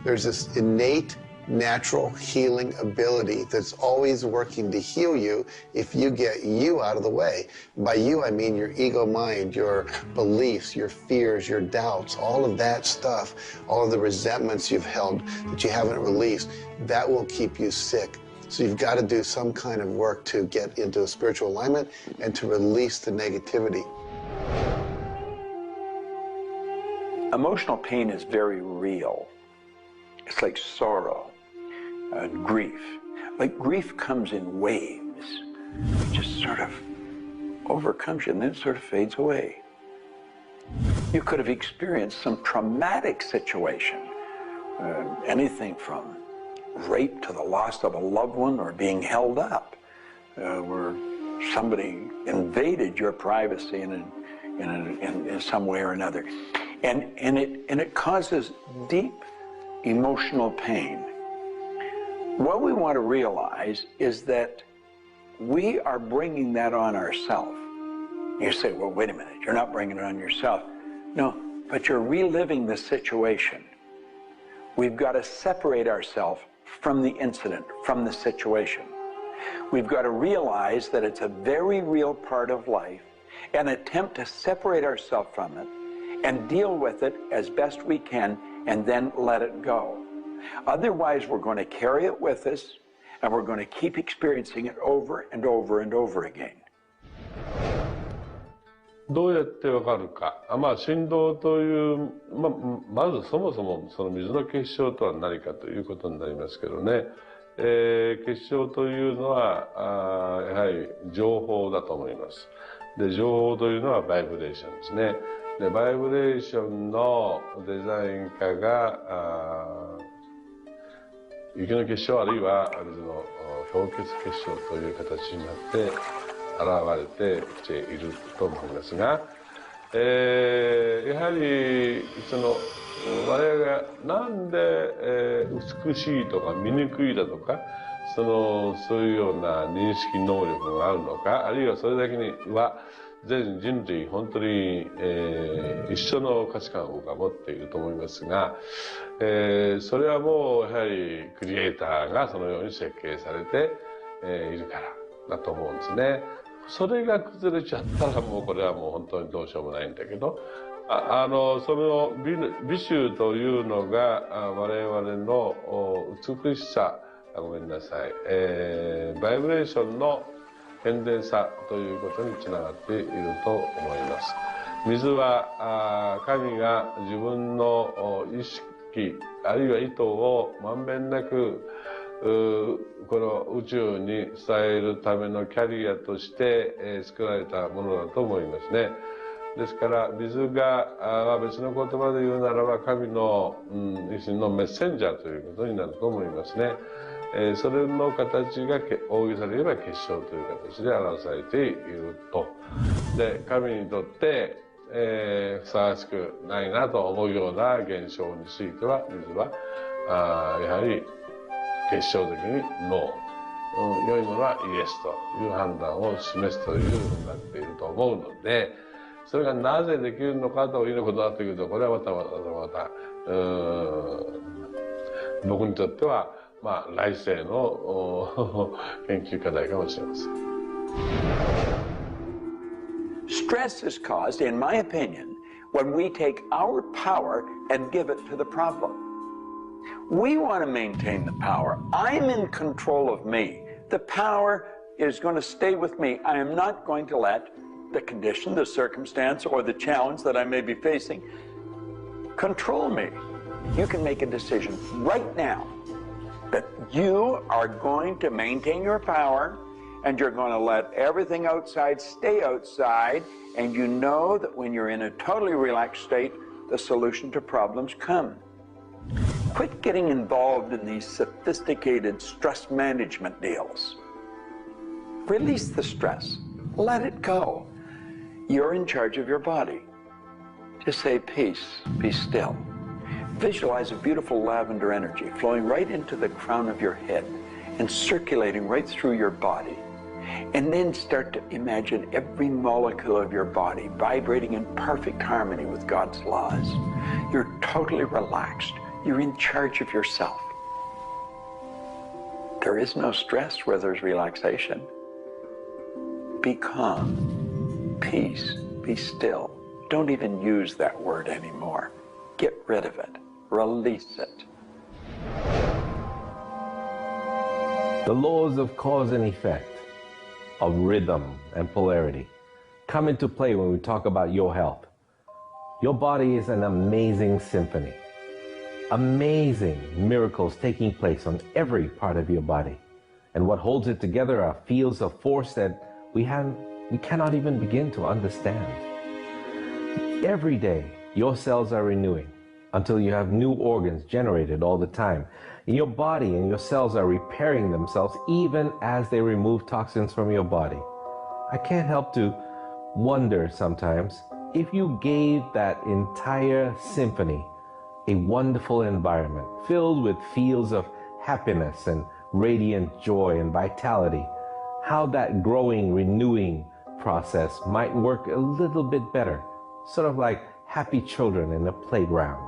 There's this innate, natural healing ability that's always working to heal you if you get you out of the way. By you, I mean your ego mind, your beliefs, your fears, your doubts, all of that stuff, all of the resentments you've held that you haven't released, that will keep you sick. So you've got to do some kind of work to get into a spiritual alignment and to release the negativity. Emotional pain is very real. It's like sorrow and grief. Like grief comes in waves. It just sort of overcomes you and then it sort of fades away. You could have experienced some traumatic situation, anything from rape to the loss of a loved one, or being held up, where somebody invaded your privacy in some way or another. And it causes deep emotional pain. What we want to realize is that we are bringing that on ourselves. You say, well, wait a minute, you're not bringing it on yourself. No, but you're reliving the situation. We've got to separate ourselves from the incident, from the situation. We've got to realize that it's a very real part of life and attempt to separate ourselves from it and deal with it as best we can and then let it go. Otherwise, we're going to carry it with us and we're going to keep experiencing it over and over and over again. どうやってわかるか。振動という、まずそもそもその水の結晶とは何かということになりますけどね。結晶というのはやはり情報だと思います。で、情報というのはバイブレーションですね。で、バイブレーションのデザイン家が雪の結晶あるいは水の氷結結晶という形になって現れてきていると思いますが、やはり我々がなんで、美しいとか醜いだとかそういうような認識能力があるのか、あるいはそれだけには全人類本当に、一緒の価値観を僕は持っていると思いますが、それはもうやはりクリエイターがそのように設計されて、いるからだと思うんですね。それが崩れちゃったらもうこれはもう本当にどうしようもないんだけど、その美醜というのが我々の美しさ、ごめんなさい、バイブレーションの変電さということにつながっていると思います。水は神が自分の意機あるいは意図をまんべんなくこの宇宙に伝えるためのキャリアとして、作られたものだと思いますね。ですから水が別の言葉で言うならば神の、一種のメッセンジャーということになると思いますね。それの形が大げさで言えば結晶という形で表されていると。で神にとってふさわしくないなと思うような現象については水はやはり結晶的にノー、良いものはイエスという判断を示すというふうになっていると思うので、それがなぜできるのかということになってくると、これはまた僕にとっては来世の研究課題かもしれません。Stress is caused, in my opinion, when we take our power and give it to the problem. We want to maintain the power. I'm in control of me. The power is going to stay with me. I am not going to let the condition, the circumstance, or the challenge that I may be facing control me. You can make a decision right now that you are going to maintain your power and you're going to let everything outside stay outside, and you know that when you're in a totally relaxed state, the solution to problems come. Quit getting involved in these sophisticated stress management deals. Release the stress. Let it go. You're in charge of your body. Just say peace, be still. Visualize a beautiful lavender energy flowing right into the crown of your head and circulating right through your body. And then start to imagine every molecule of your body vibrating in perfect harmony with God's laws. You're totally relaxed. You're in charge of yourself. There is no stress where there's relaxation. Be calm, peace, be still. Don't even use that word anymore. Get rid of it. Release it. The laws of cause and effect, of rhythm and polarity, come into play when we talk about your health. Your body is an amazing symphony. Amazing miracles taking place on every part of your body. And what holds it together are fields of force that we cannot even begin to understand. Every day, your cells are renewing until you have new organs generated all the time. Your body and your cells are repairing themselves even as they remove toxins from your body. I can't help to wonder sometimes if you gave that entire symphony a wonderful environment filled with fields of happiness and radiant joy and vitality, how that growing, renewing process might work a little bit better, sort of like happy children in a playground.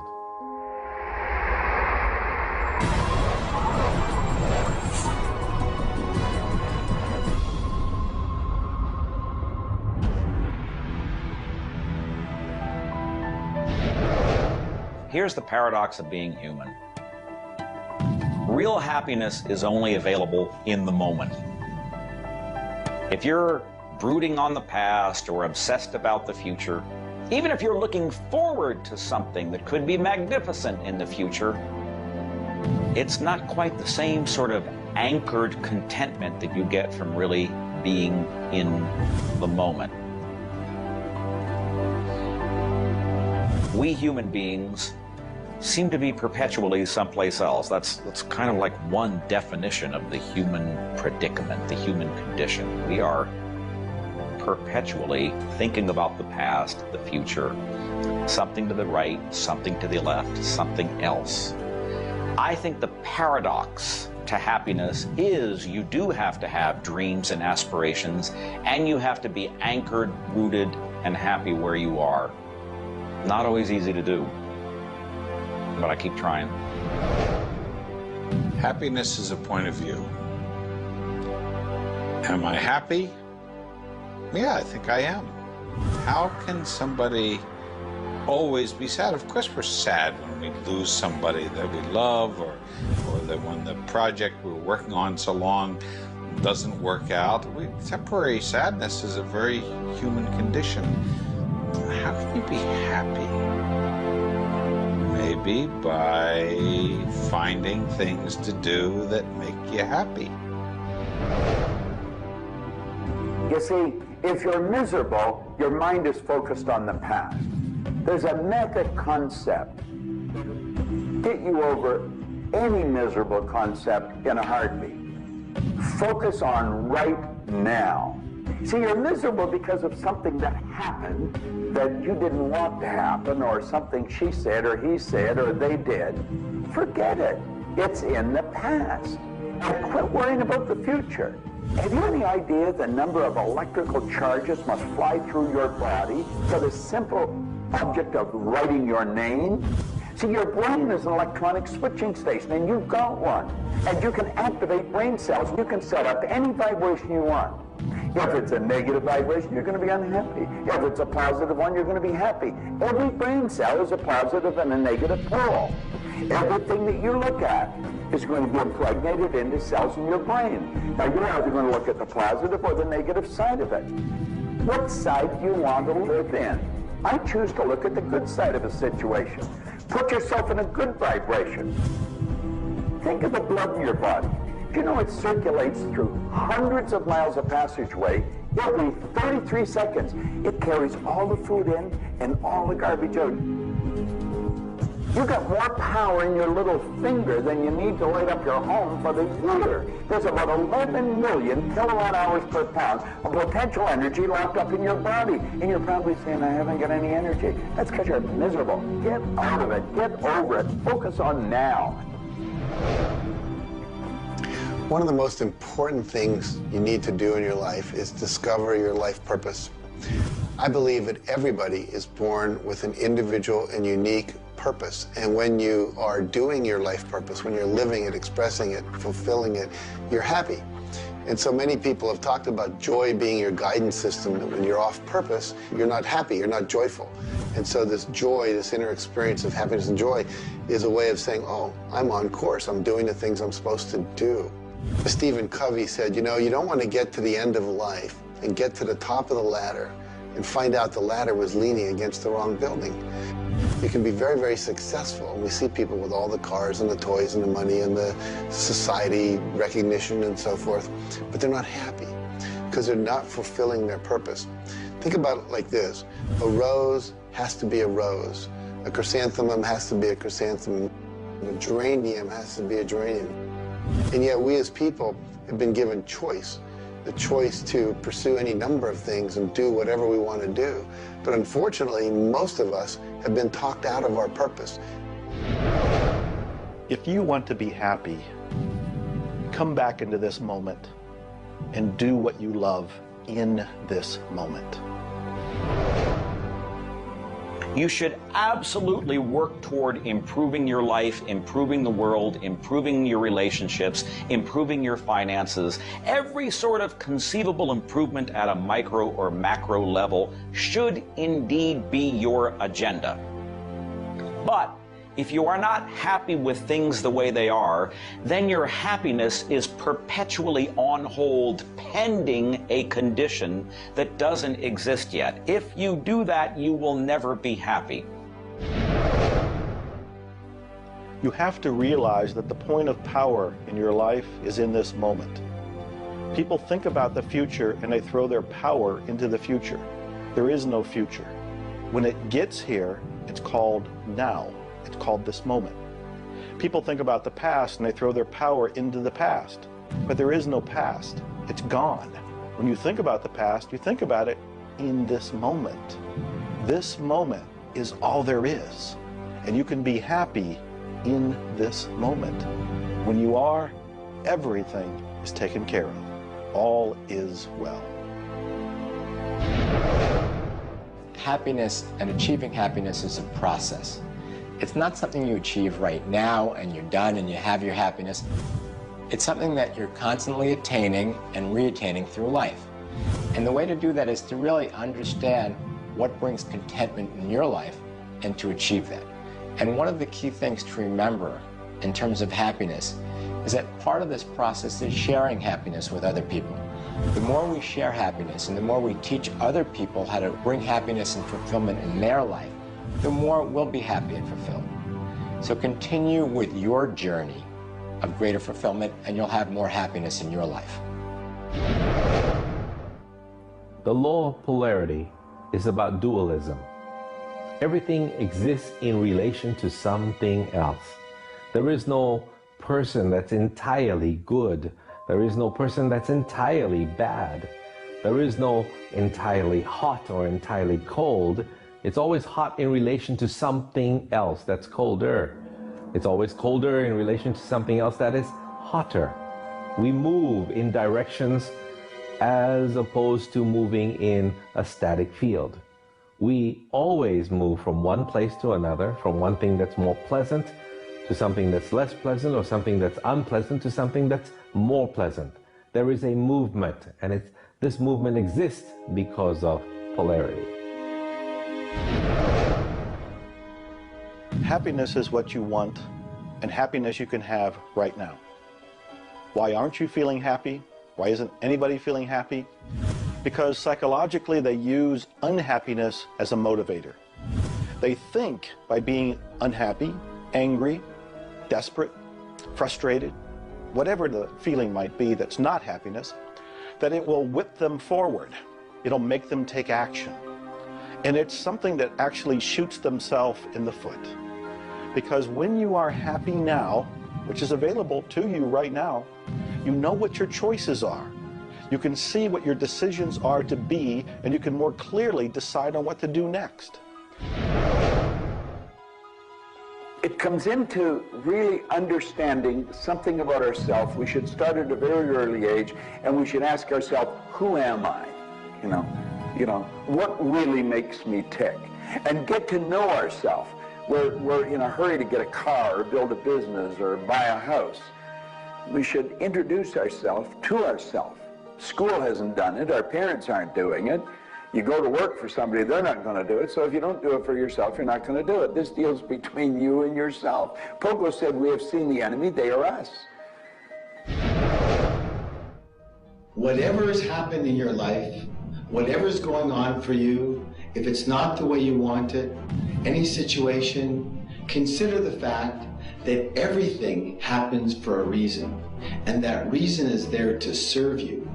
Here's the paradox of being human. Real happiness is only available in the moment. If you're brooding on the past or obsessed about the future, even if you're looking forward to something that could be magnificent in the future, it's not quite the same sort of anchored contentment that you get from really being in the moment. We human beings seem to be perpetually someplace else. That's kind of like one definition of the human predicament, the human condition. We are perpetually thinking about the past, the future, something to the right, something to the left, something else. I think the paradox to happiness is you do have to have dreams and aspirations, and you have to be anchored, rooted, and happy where you are. Not always easy to do, but I keep trying. Happiness is a point of view. Am I happy? Yeah, I think I am. How can somebody always be sad? Of course we're sad when we lose somebody that we love, or that when the project we're working on so long doesn't work out. Temporary sadness is a very human condition. How can you be happy? maybe by finding things to do that make you happy. You see, if you're miserable, your mind is focused on the past. There's a method concept. Get you over any miserable concept in a heartbeat. Focus on right now. See, you're miserable because of something that happened that you didn't want to happen, or something she said or he said or they did. Forget it. It's in the past. And quit worrying about the future. Have you any idea the number of electrical charges must fly through your body for the simple object of writing your name? See, your brain is an electronic switching station, and you've got one. And you can activate brain cells. You can set up any vibration you want. If it's a negative vibration, you're going to be unhappy. If it's a positive one, you're going to be happy. Every brain cell is a positive and a negative pole. Everything that you look at is going to be impregnated into cells in your brain. Now, you're either going to look at the positive or the negative side of it. What side do you want to live in? I choose to look at the good side of a situation. Put yourself in a good vibration. Think of the blood in your body. Do you know it circulates through hundreds of miles of passageway every 33 seconds? It carries all the food in and all the garbage out. You got more power in your little finger than you need to light up your home for the year. There's about 11 million kilowatt hours per pound of potential energy locked up in your body. And you're probably saying, I haven't got any energy. That's because you're miserable. Get out of it. Get over it. Focus on now. One of the most important things you need to do in your life is discover your life purpose. I believe that everybody is born with an individual and unique purpose. And when you are doing your life purpose, when you're living it, expressing it, fulfilling it, you're happy. And so many people have talked about joy being your guidance system, that when you're off purpose, you're not happy, you're not joyful. And so this joy, this inner experience of happiness and joy is a way of saying, oh, I'm on course, I'm doing the things I'm supposed to do. Stephen Covey said, you know, you don't want to get to the end of life and get to the top of the ladder and find out the ladder was leaning against the wrong building. You can be very, very successful. We see people with all the cars and the toys and the money and the society recognition and so forth, but they're not happy because they're not fulfilling their purpose. Think about it like this. A rose has to be a rose. A chrysanthemum has to be a chrysanthemum. A geranium has to be a geranium. And yet we as people have been given choice. The choice to pursue any number of things and do whatever we want to do. But unfortunately, most of us have been talked out of our purpose. If you want to be happy, come back into this moment and do what you love in this moment. You should absolutely work toward improving your life, improving the world, improving your relationships, improving your finances. Every sort of conceivable improvement at a micro or macro level should indeed be your agenda. But if you are not happy with things the way they are, then your happiness is perpetually on hold pending a condition that doesn't exist yet. If you do that, you will never be happy. You have to realize that the point of power in your life is in this moment. People think about the future and they throw their power into the future. There is no future. When it gets here, it's called now. It's called this moment. People think about the past and they throw their power into the past. But there is no past. It's gone. When you think about the past, you think about it in this moment. This moment is all there is. And you can be happy in this moment. When you are, everything is taken care of. All is well. Happiness and achieving happiness is a process. It's not something you achieve right now and you're done and you have your happiness. It's something that you're constantly attaining and reattaining through life. And the way to do that is to really understand what brings contentment in your life and to achieve that. And one of the key things to remember in terms of happiness is that part of this process is sharing happiness with other people. The more we share happiness and the more we teach other people how to bring happiness and fulfillment in their life, the more we'll be happy and fulfilled. So continue with your journey of greater fulfillment, and you'll have more happiness in your life. The law of polarity is about dualism. Everything exists in relation to something else. There is no person that's entirely good. There is no person that's entirely bad. There is no entirely hot or entirely cold. It's always hot in relation to something else that's colder. It's always colder in relation to something else that is hotter. We move in directions as opposed to moving in a static field. We always move from one place to another, from one thing that's more pleasant to something that's less pleasant, or something that's unpleasant to something that's more pleasant. There is a movement, and this movement exists because of polarity. Happiness is what you want, and happiness you can have right now. Why aren't you feeling happy? Why isn't anybody feeling happy? Because psychologically they use unhappiness as a motivator. They think by being unhappy, angry, desperate, frustrated, whatever the feeling might be that's not happiness, that it will whip them forward. It'll make them take action. And it's something that actually shoots themselves in the foot. Because when you are happy now, which is available to you right now, you know what your choices are. You can see what your decisions are to be, and you can more clearly decide on what to do next. It comes into really understanding something about ourselves. We should start at a very early age, and we should ask ourselves, who am I? You know, what really makes me tick? And get to know ourselves. We're in a hurry to get a car or build a business or buy a house. We should introduce ourselves to ourselves. School hasn't done it. Our parents aren't doing it. You go to work for somebody, they're not going to do it. So if you don't do it for yourself, you're not going to do it. This deals between you and yourself. Pogo said, we have seen the enemy, they are us. Whatever has happened in your life, whatever's going on for you, if it's not the way you want it, any situation, consider the fact that everything happens for a reason, and that reason is there to serve you.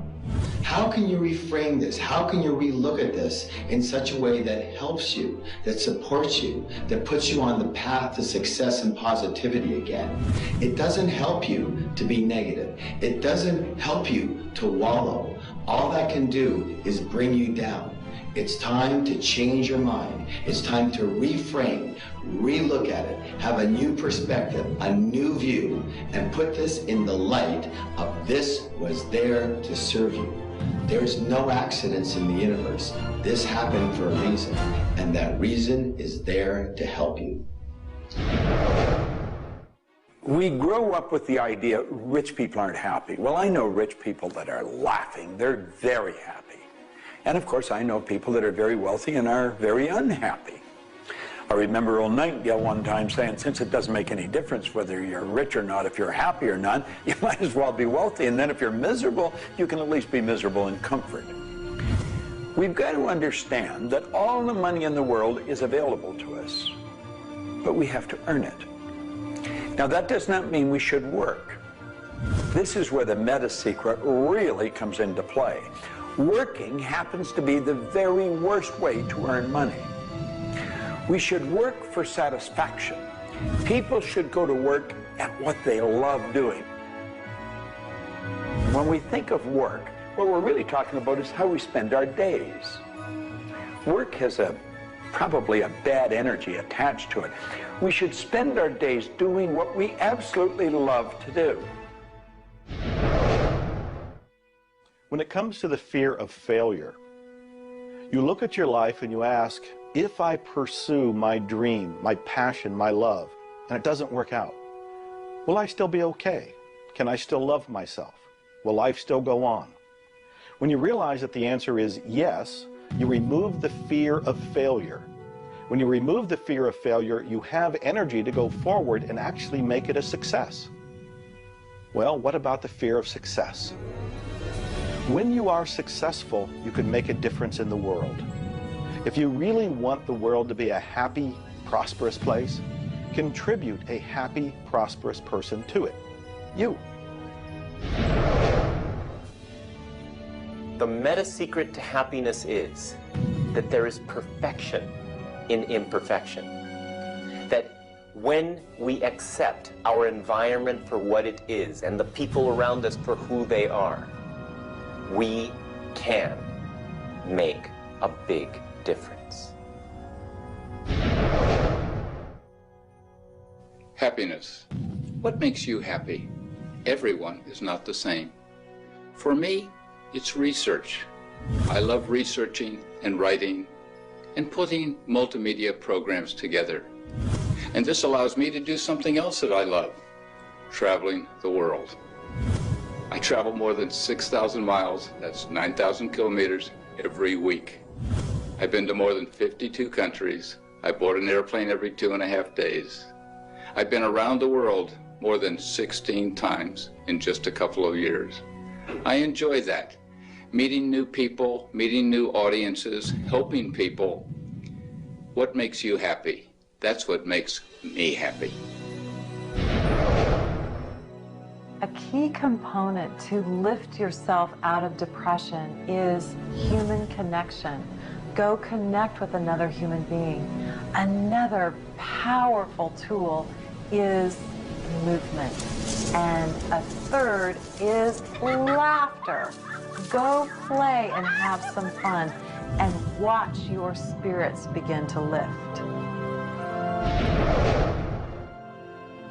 How can you reframe this? How can you relook at this in such a way that helps you, that supports you, that puts you on the path to success and positivity again? It doesn't help you to be negative. It doesn't help you to wallow. All that can do is bring you down. It's time to change your mind. It's time to reframe, relook at it, have a new perspective, a new view, and put this in the light of this was there to serve you. There's no accidents in the universe. This happened for a reason, and that reason is there to help you. We grow up with the idea rich people aren't happy. Well, I know rich people that are laughing. They're very happy. And of course, I know people that are very wealthy and are very unhappy. I remember old Nightingale one time saying, since it doesn't make any difference whether you're rich or not, if you're happy or not, you might as well be wealthy. And then if you're miserable, you can at least be miserable in comfort. We've got to understand that all the money in the world is available to us, but we have to earn it. Now, that does not mean we should work. This is where the meta secret really comes into play. Working happens to be the very worst way to earn money. We should work for satisfaction. People should go to work at what they love doing. When we think of work, what we're really talking about is how we spend our days. Work has probably a bad energy attached to it. We should spend our days doing what we absolutely love to do. When it comes to the fear of failure, you look at your life and you ask, if I pursue my dream, my passion, my love, and it doesn't work out, will I still be okay? Can I still love myself? Will life still go on? When you realize that the answer is yes, you remove the fear of failure. When you remove the fear of failure, you have energy to go forward and actually make it a success. Well, what about the fear of success? When you are successful, you can make a difference in the world. If you really want the world to be a happy, prosperous place, Contribute a happy, prosperous person to it. You. The meta secret to happiness is that there is perfection in imperfection. That when we accept our environment for what it is and the people around us for who they are, we can make a big difference. Happiness. What makes you happy? Everyone is not the same. For me, it's research. I love researching and writing and putting multimedia programs together. And this allows me to do something else that I love, traveling the world. I travel more than 6,000 miles, that's 9,000 kilometers, every week. I've been to more than 52 countries. I board an airplane every 2.5 days. I've been around the world more than 16 times in just a couple of years. I enjoy that. Meeting new people, meeting new audiences, helping people. What makes you happy? That's what makes me happy. A key component to lift yourself out of depression is human connection. Go connect with another human being. Another powerful tool is movement. And a third is laughter. Go play and have some fun and watch your spirits begin to lift.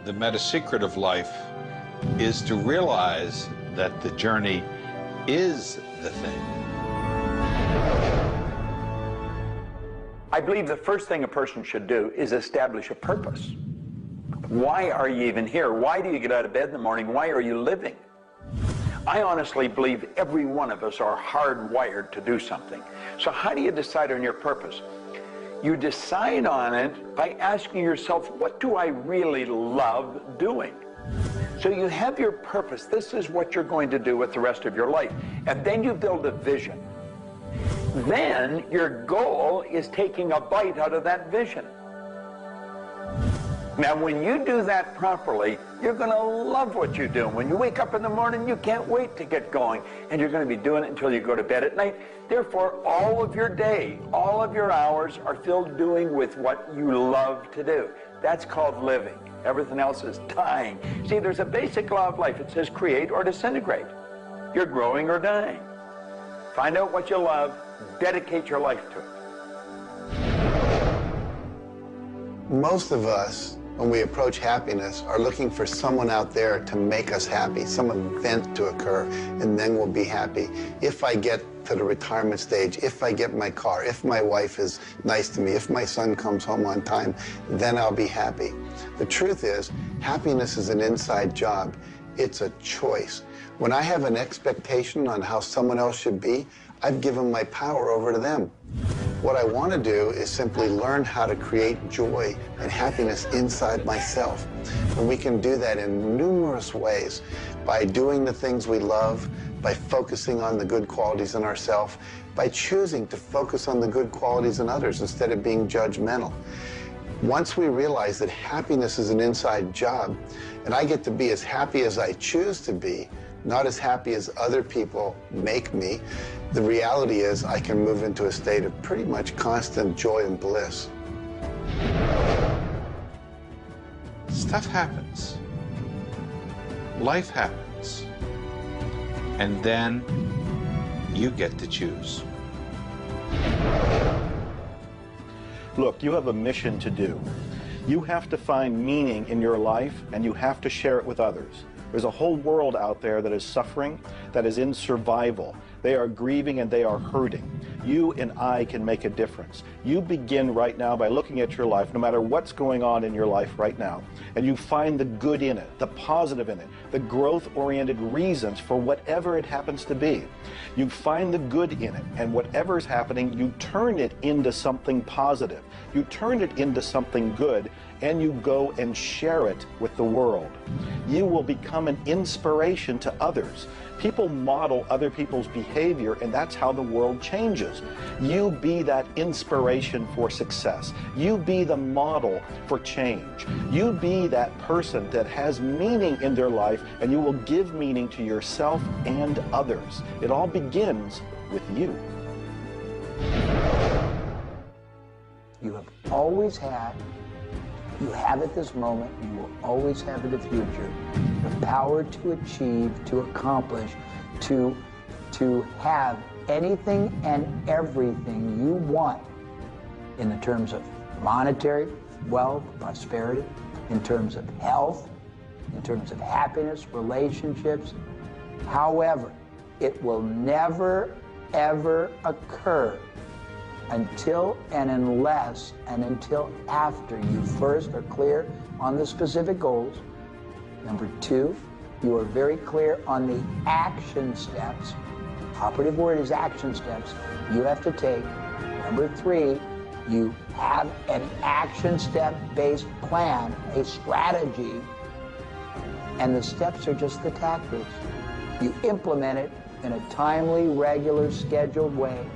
The meta secret of life is to realize that the journey is the thing. I believe the first thing a person should do is establish a purpose. Why are you even here? Why do you get out of bed in the morning? Why are you living? I honestly believe every one of us are hardwired to do something. So how do you decide on your purpose? You decide on it by asking yourself, what do I really love doing? So you have your purpose. This is what you're going to do with the rest of your life. And then you build a vision. Then your goal is taking a bite out of that vision. Now, when you do that properly, you're going to love what you do. When you wake up in the morning, you can't wait to get going, and you're going to be doing it until you go to bed at night. Therefore, all of your day, all of your hours are filled doing with what you love to do. That's called living. Everything else is dying. See, there's a basic law of life. It says create or disintegrate. You're growing or dying. Find out what you love, dedicate your life to it. Most of us, when we approach happiness, are looking for someone out there to make us happy, some event to occur, and then we'll be happy. If I get to the retirement stage, if I get my car, if my wife is nice to me, if my son comes home on time, then I'll be happy. The truth is, happiness is an inside job. It's a choice. When I have an expectation on how someone else should be, I've given my power over to them. What I want to do is simply learn how to create joy and happiness inside myself. And we can do that in numerous ways, by doing the things we love, by focusing on the good qualities in ourselves, by choosing to focus on the good qualities in others instead of being judgmental. Once we realize that happiness is an inside job, and I get to be as happy as I choose to be, not as happy as other people make me, the reality is I can move into a state of pretty much constant joy and bliss. Stuff happens. Life happens. And then you get to choose. Look, you have a mission to do. You have to find meaning in your life, and you have to share it with others. There's a whole world out there that is suffering, that is in survival. They are grieving and they are hurting. You and I can make a difference. You begin right now by looking at your life, no matter what's going on in your life right now, and you find the good in it, the positive in it, the growth-oriented reasons for whatever it happens to be. You find the good in it, and whatever is happening, you turn it into something positive. You turn it into something good, and you go and share it with the world. You will become an inspiration to others. People model other people's behavior, and that's how the world changes. You be that inspiration for success. You be the model for change. You be that person that has meaning in their life, and you will give meaning to yourself and others. It all begins with you. You have always had, you have at this moment, you will always have in the future, the power to achieve, to accomplish, to have anything and everything you want in the terms of monetary, wealth, prosperity, in terms of health, in terms of happiness, relationships. However, it will never, ever occur until and unless and until after you first are clear on the specific goals. Number two, you are very clear on the action steps. Operative word is action steps you have to take. Number three, you have an action step-based plan, a strategy, and the steps are just the tactics. You implement it in a timely, regular, scheduled way.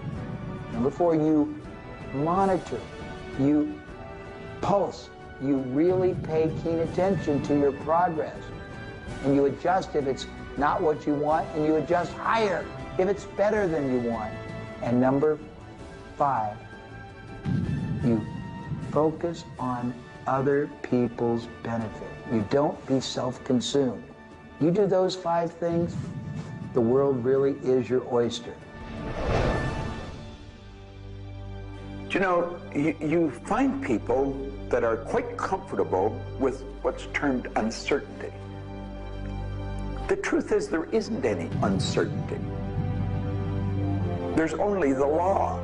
Number four, you monitor, you pulse, you really pay keen attention to your progress, and you adjust if it's not what you want, and you adjust higher if it's better than you want. And number five, you focus on other people's benefit. You don't be self-consumed. You do those five things, the world really is your oyster. You know, you find people that are quite comfortable with what's termed uncertainty. The truth is there isn't any uncertainty. There's only the law.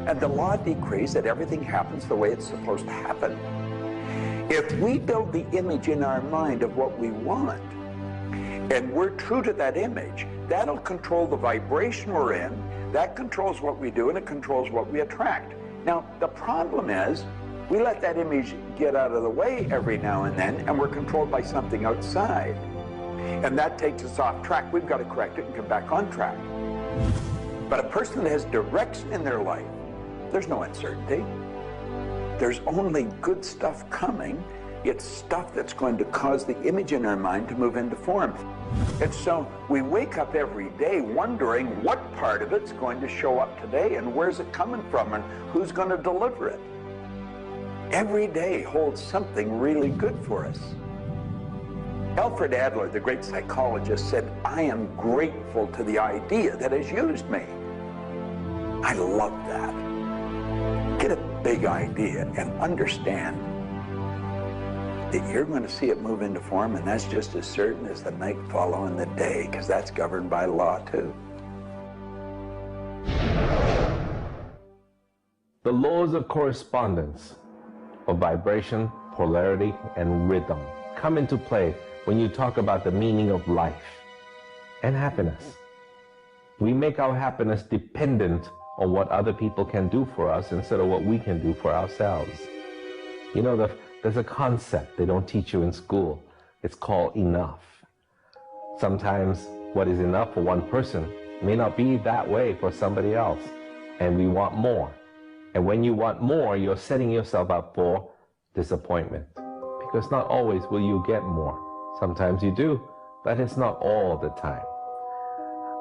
And the law decrees that everything happens the way it's supposed to happen. If we build the image in our mind of what we want, and we're true to that image, that'll control the vibration we're in, that controls what we do, and it controls what we attract. Now, the problem is, we let that image get out of the way every now and then, and we're controlled by something outside. And that takes us off track. We've got to correct it and come back on track. But a person that has direction in their life, there's no uncertainty. There's only good stuff coming. It's stuff that's going to cause the image in our mind to move into form. And so we wake up every day wondering what part of it's going to show up today and where's it coming from and who's going to deliver it. Every day holds something really good for us. Alfred Adler, the great psychologist, said, "I am grateful to the idea that has used me." I love that. Get a big idea and understand that you're going to see it move into form, and that's just as certain as the night following the day, because that's governed by law too. The laws of correspondence, of vibration, polarity, and rhythm come into play when you talk about the meaning of life and happiness. We make our happiness dependent on what other people can do for us instead of what we can do for ourselves. You know, there's a concept they don't teach you in school. It's called enough. Sometimes what is enough for one person may not be that way for somebody else, and we want more. And when you want more, you're setting yourself up for disappointment, because not always will you get more. Sometimes you do, but it's not all the time.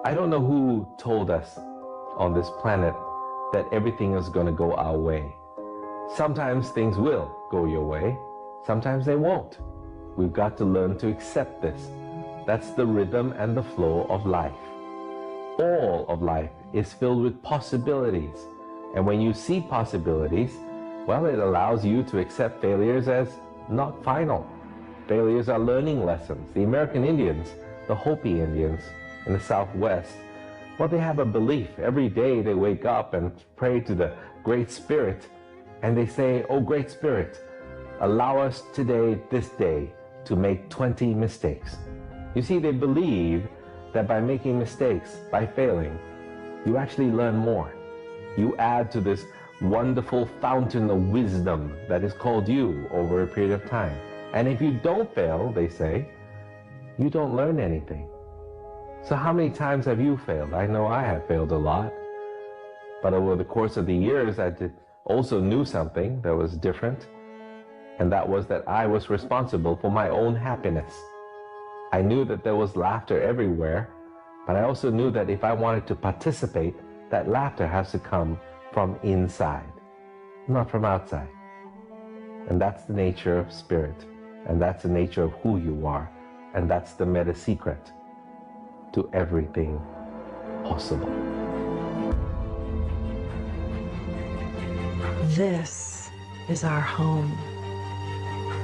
I don't know who told us on this planet that everything is going to go our way. Sometimes things will go your way, sometimes they won't. We've got to learn to accept this. That's the rhythm and the flow of life. All of life is filled with possibilities. And when you see possibilities, well, it allows you to accept failures as not final. Failures are learning lessons. The American Indians, the Hopi Indians in the Southwest, well, they have a belief. Every day they wake up and pray to the Great Spirit, and they say, "Oh, Great Spirit, allow us today, this day, to make 20 mistakes." You see, they believe that by making mistakes, by failing, you actually learn more. You add to this wonderful fountain of wisdom that is called you over a period of time. And if you don't fail, they say, you don't learn anything. So how many times have you failed? I know I have failed a lot. But over the course of the years, I also knew something that was different. And that was that I was responsible for my own happiness. I knew that there was laughter everywhere, but I also knew that if I wanted to participate, that laughter has to come from inside, not from outside. And that's the nature of spirit, and that's the nature of who you are, and that's the meta secret to everything possible. This is our home.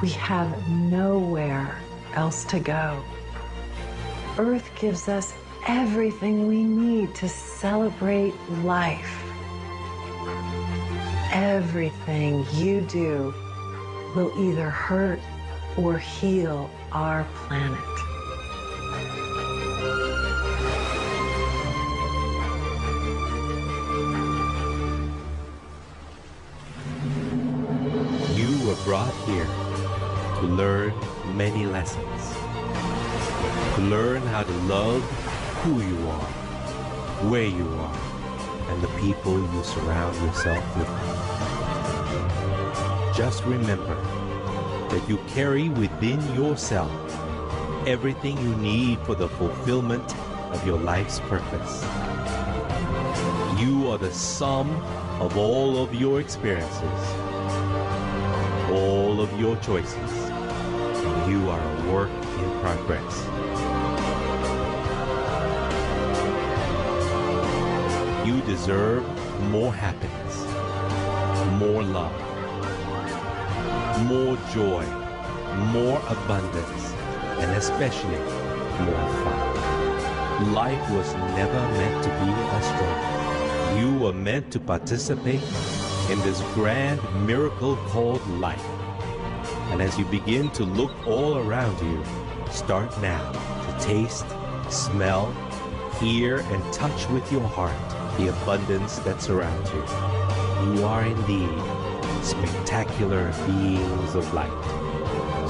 We have nowhere else to go. Earth gives us everything we need to celebrate life. Everything you do will either hurt or heal our planet. You were brought here to learn many lessons. To learn how to love who you are, where you are, and the people you surround yourself with. Just remember that you carry within yourself everything you need for the fulfillment of your life's purpose. You are the sum of all of your experiences, all of your choices, and you are a work in progress. You deserve more happiness, more love, more joy, more abundance, and especially more fun. Life was never meant to be a struggle. You were meant to participate in this grand miracle called life. And as you begin to look all around you, start now to taste, smell, hear, and touch with your heart the abundance that surrounds you. You are indeed spectacular beings of light.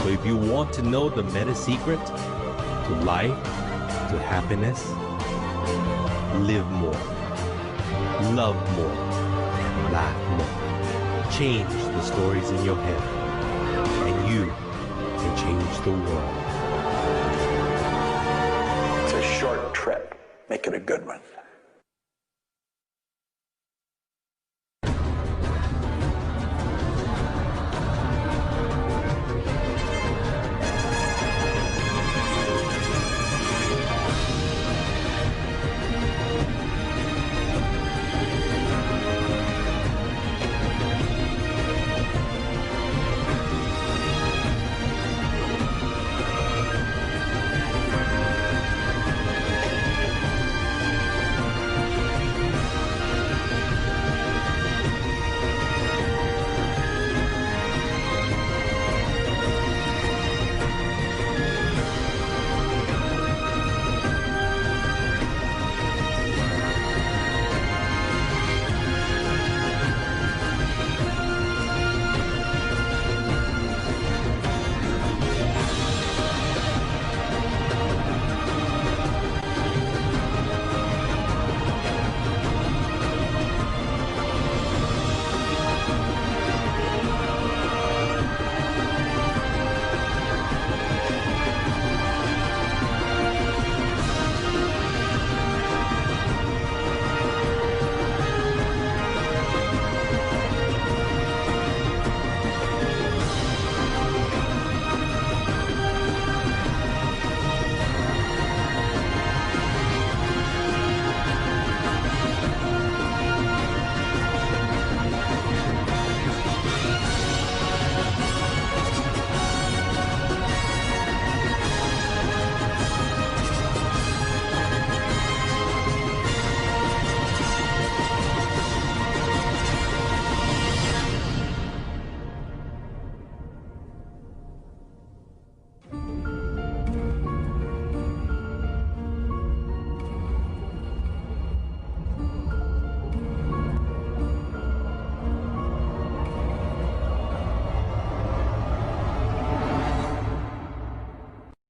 So if you want to know the meta secret to life, to happiness, live more, love more, laugh more. Change the stories in your head, and you can change the world. It's a short trip. Make it a good one.